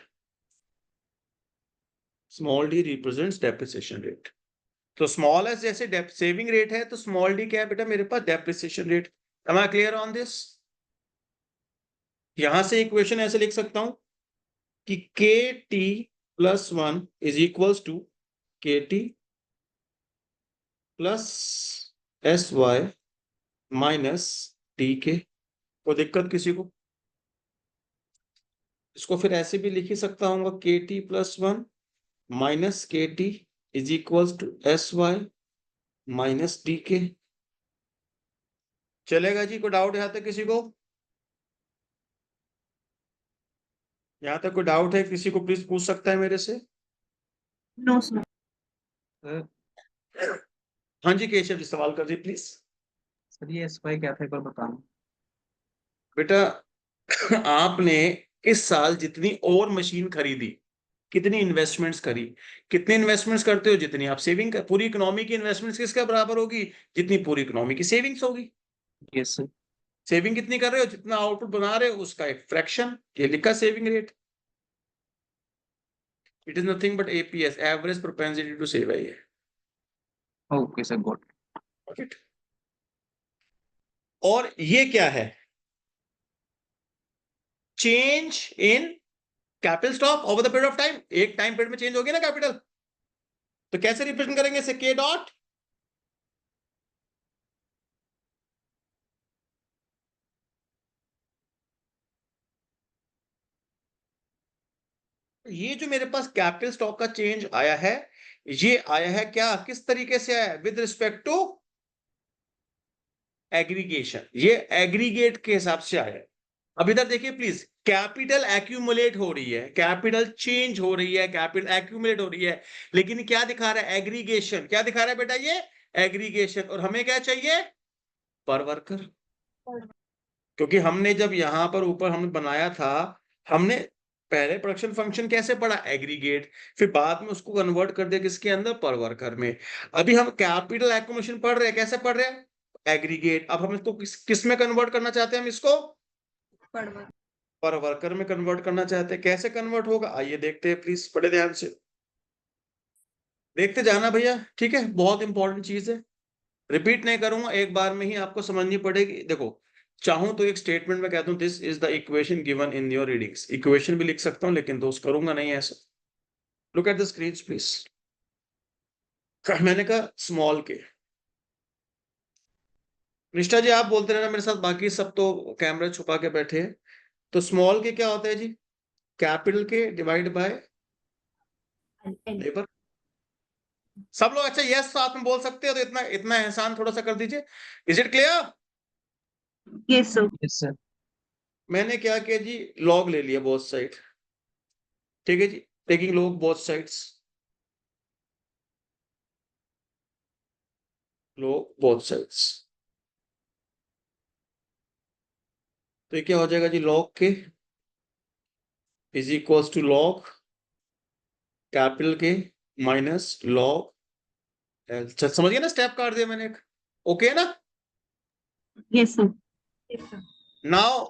Speaker 1: small D represents depreciation rate. तो स्मॉल एस जैसे सेविंग रेट है, तो स्मॉल डी क्या है बेटा मेरे पास? Depreciation rate. Am I clear on this? यहां से इक्वेशन ऐसे लिख सकता हूं कि KT plus 1 is equals to KT plus SY minus TK। कोई दिक्कत किसी को? इसको फिर ऐसे भी लिख ही सकता हूँ, KT plus 1 minus KT is equals to SY minus TK। चलेगा जी? कोई डाउट यहाँ तक किसी को? यहाँ तक कोई डाउट है किसी को? प्लीज पूछ सकता है मेरे से।
Speaker 2: No sir.
Speaker 1: हाँ जी केशव जी, सवाल कर दीजिए प्लीज।
Speaker 3: सर ये SY क्या था एक बार बताना।
Speaker 1: बेटा आपने इस साल जितनी और मशीन खरीदी, कितनी इन्वेस्टमेंट्स करी? कितनी इन्वेस्टमेंट्स करते हो? जितनी आप सेविंग कर। पूरी इकोनॉमी की इन्वेस्टमेंट्स किसके बराबर होगी? जितनी पूरी इकोनॉमी की सेविंग्स होगी।
Speaker 3: Yes sir.
Speaker 1: सेविंग कितनी कर रहे हो? जितना आउटपुट बना रहे हो उसका एक फ्रैक्शन, ये लिखा saving rate. It is nothing but APS, average propensity to save है ये।
Speaker 3: Okay sir, got.
Speaker 1: Right? और ये क्या है? Change in capital stock over the period of time. एक टाइम पीरियड में चेंज होगी ना कैपिटल, तो कैसे रिप्रेजेंट करेंगे इसे? K डॉट ये जो मेरे पास कैपिटल स्टॉक का चेंज आया है, ये आया है क्या? किस तरीके से आया है? With respect to aggregation. ये एग्रीगेट के हिसाब से आया है। अब इधर देखिए प्लीज, कैपिटल एक्यूमुलेट हो रही है, कैपिटल चेंज हो रही है, कैपिटल एक्यूमुलेट हो रही है, लेकिन क्या दिखा रहा है? एग्रीगेशन। क्या दिखा रहा है बेटा? ये एग्रीगेशन। और हमें क्या चाहिए? पर वर्कर। क्योंकि हमने जब यहां पर ऊपर हमने बनाया था, हमने पहले प्रोडक्शन फंक्शन कैसे पढ़ा? एग्रीगेट। फिर बाद में उसको कन्वर्ट कर दिया किसके अंदर? पर वर्कर में। अभी हम कैपिटल एक्यूमुलेशन पढ़ रहे हैं, कैसे पढ़ रहे हैं? एग्रीगेट। अब हम इसको किस में कन्वर्ट करना चाहते हैं? हम इसको पर वर्कर में कन्वर्ट करना चाहते हैं। कैसे कन्वर्ट होगा आइए देखते हैं, प्लीज बड़े ध्यान से देखते जाना भैया, ठीक है? बहुत इंपॉर्टेंट चीज है, रिपीट नहीं करूंगा, एक बार में ही आपको समझनी पड़ेगी। देखो, चाहूं तो एक स्टेटमेंट में कहता हूं this is the equation given in your readings. Equation भी लिख सकता हूं लेकिन दोस्त करूंगा नहीं ऐसा। Look at the screen please. मैंने कहा स्मॉल के। निष्ठा जी आप बोलते रहना मेरे साथ, बाकी सब तो कैमरा छुपा के बैठे हैं। तो स्मॉल के क्या होता है जी? कैपिटल के डिवाइड बाय लेबर। सब लोग अच्छा यस साथ में बोल सकते हो तो इतना इतना एहसान थोड़ा सा कर दीजिए। Is it clear?
Speaker 2: Yes sir.
Speaker 3: Yes sir.
Speaker 1: मैंने क्या किया जी, लॉग ले लिया बोथ साइड, ठीक है जी, taking log both sides, log both sides, तो ये क्या हो जाएगा जी, log K is equals to log capital K minus log L. समझ गए ना, स्टेप काट दिया मैंने एक, ओके ना।
Speaker 2: Yes sir.
Speaker 6: Yes, sir.
Speaker 1: Now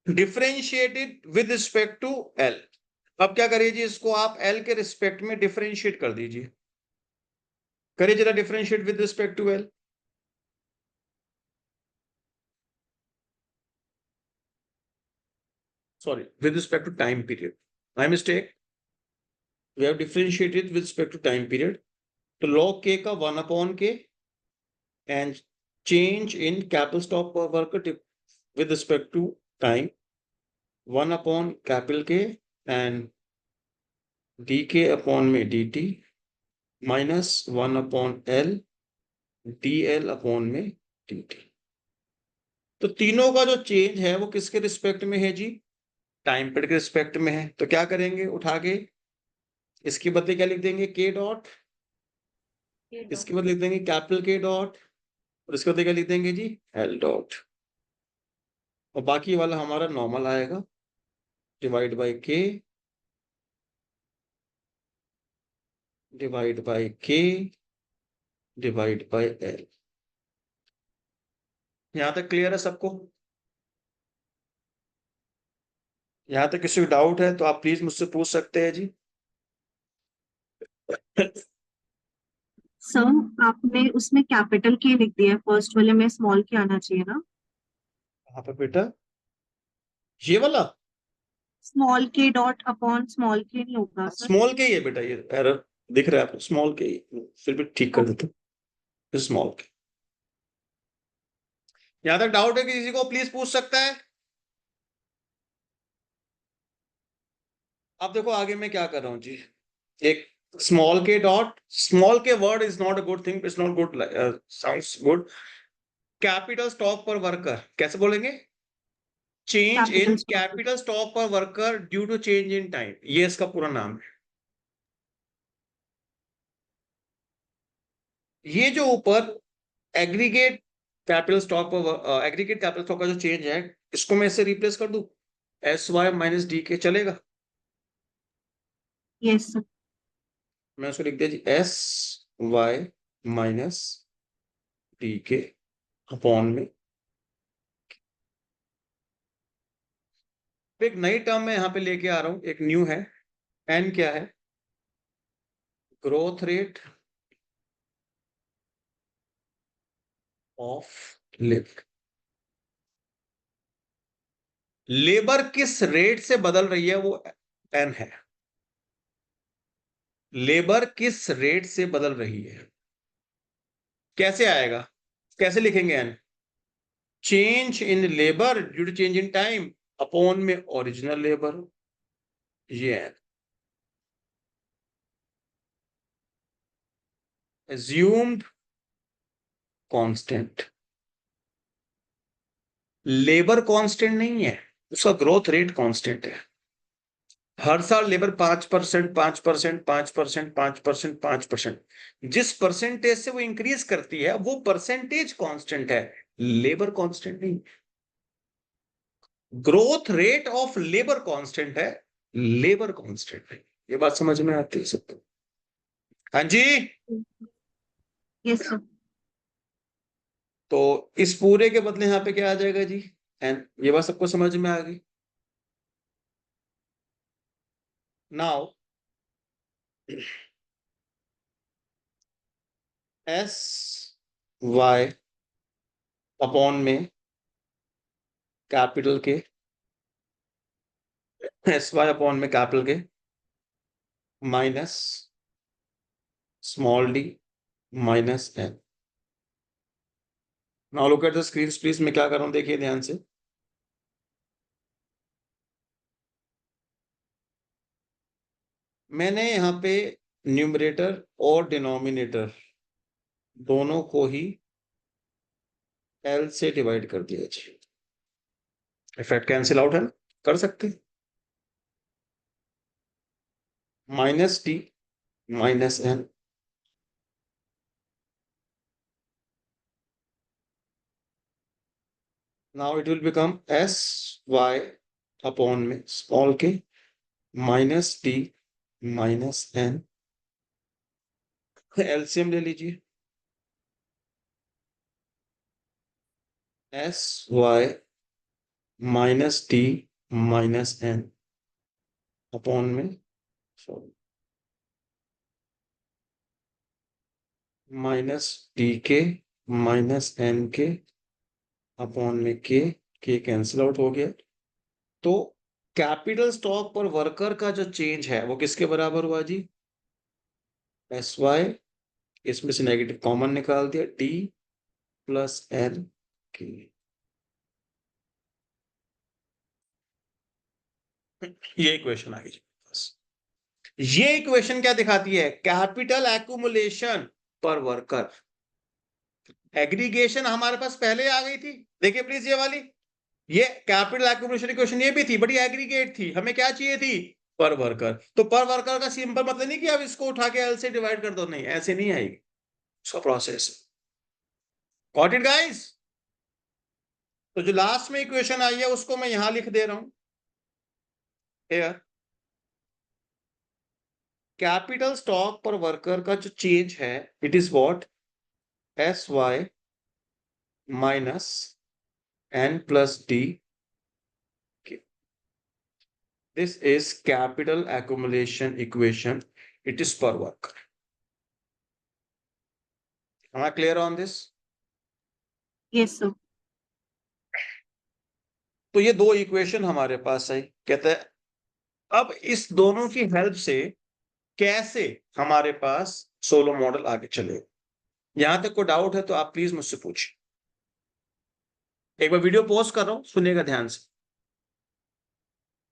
Speaker 1: differentiated with respect to L. अब क्या करिए जी, इसको आप एल के रिस्पेक्ट में डिफरेंशिएट कर दीजिए, करिए जरा differentiate with respect to L. Sorry, with respect to time period. My mistake. We have differentiated with respect to time period. तो log k का 1 upon k and change in capital stop per work with respect to time 1 upon capital K and dk upon में dt minus 1 upon L dl upon में dt। तो तीनों का जो चेंज है वो किसके रिस्पेक्ट में है जी, टाइम पीरियड के रिस्पेक्ट में है। तो क्या करेंगे, उठा के इसके बदले क्या लिख देंगे, k डॉट, इसके बाद लिख देंगे कैपिटल के डॉट, और इसके बाद क्या लिख देंगे जी, एल डॉट, और बाकी वाला हमारा नॉर्मल आएगा डिवाइड बाय के, डिवाइड बाय के, डिवाइड बाय एल। यहां तक क्लियर है सबको? यहां तक किसी को डाउट है तो आप प्लीज मुझसे पूछ सकते हैं जी।
Speaker 2: सर आपने उसमें कैपिटल के लिख दिया, फर्स्ट वाले में स्मॉल के आना चाहिए ना।
Speaker 1: कहाँ पर बेटा, ये वाला
Speaker 2: small K dot upon small के नहीं होगा सर।
Speaker 1: स्मॉल के ही है बेटा, ये एरर दिख रहा है आपको, स्मॉल के ही, फिर भी ठीक कर देता हूँ, स्मॉल के। यहां तक डाउट है कि किसी को, प्लीज पूछ सकता है। अब देखो आगे मैं क्या कर रहा हूं जी, एक small K dot, small K word is not a good thing, it's not good, sounds good. Capital stop per worker कैसे बोलेंगे, change in
Speaker 2: capital stop.
Speaker 1: Capital stop per worker due to change in time, ये इसका पूरा नाम है। ये जो ऊपर aggregate capital stock per aggregate capital stock का जो चेंज है, इसको मैं इससे रिप्लेस कर दूं, एस वाई माइनस डी के, चलेगा?
Speaker 2: Yes sir.
Speaker 1: मैं उसको लिख दिया जी, एस वाई माइनस डी के अपॉन में, एक नई टर्म में यहां पे लेके आ रहा हूं, एक न्यू है, एन क्या है, growth rate of labour. Labour किस रेट से बदल रही है वो एन है, लेबर किस रेट से बदल रही है, कैसे आएगा, कैसे लिखेंगे N, change in labour due to change in time upon में ओरिजिनल लेबर, ये है। एज्यूम्ड कांस्टेंट, लेबर कांस्टेंट नहीं है, उसका ग्रोथ रेट कांस्टेंट है। हर साल लेबर 5%, 5%, 5%, 5%, 5%, जिस परसेंटेज से वो इंक्रीज करती है वो परसेंटेज कांस्टेंट है, लेबर कांस्टेंट नहीं। Growth rate of labour constant है, लेबर कांस्टेंट है। ये बात समझ में आती है सबको? हाँ जी।
Speaker 2: Yes sir.
Speaker 1: तो इस पूरे के बदले यहां पे क्या आ जाएगा जी, एन। ये बात सबको समझ में आ गई? नाउ एस वाई अपॉन में capital K, S Y upon में capital K minus small D minus N. Now look at the screen please, मैं क्या कर रहा हूं देखिए ध्यान से। मैंने यहाँ पे न्यूमरेटर और डिनोमिनेटर दोनों को ही एल से डिवाइड कर दिया जी। इफेक्ट कैंसिल आउट है ना, कर सकते हैं। Minus T minus N, now it will become S Y upon में small K minus T minus N, LCM ले लीजिए, S Y minus T minus N upon में sorry minus T K minus N K upon में के कैंसिल आउट हो गया। तो कैपिटल स्टॉक पर वर्कर का जो चेंज है वो किसके बराबर हुआ जी, एस वाई, इसमें से नेगेटिव कॉमन निकाल दिया, टी प्लस एन के। ये इक्वेशन आ गई जी बस। ये इक्वेशन क्या दिखाती है, कैपिटल एक्यूमुलेशन पर वर्कर। एग्रीगेशन हमारे पास पहले आ गई थी, देखिए प्लीज ये वाली, ये कैपिटल एक्यूमुलेशन इक्वेशन ये भी थी, बड़ी एग्रीगेट थी, हमें क्या चाहिए थी, पर वर्कर। तो पर वर्कर का सिंपल मतलब नहीं कि अब इसको उठा के एल से डिवाइड कर दो, नहीं ऐसे नहीं आएगी उसका प्रोसेस। Got it guys? तो जो लास्ट में इक्वेशन आई है उसको मैं यहां लिख दे रहा हूं, here capital stock per worker का जो चेंज है it is what, S Y minus N plus D, this is capital accumulation equation, it is per worker. Am I clear on this?
Speaker 2: Yes sir.
Speaker 1: तो ये दो इक्वेशन हमारे पास है, कहते हैं अब इस दोनों की हेल्प से कैसे हमारे पास सोलो मॉडल आगे चलेगा। यहां तक कोई डाउट है तो आप प्लीज मुझसे पूछिए। एक बार वीडियो पॉज कर रहा हूं, सुनिएगा ध्यान से।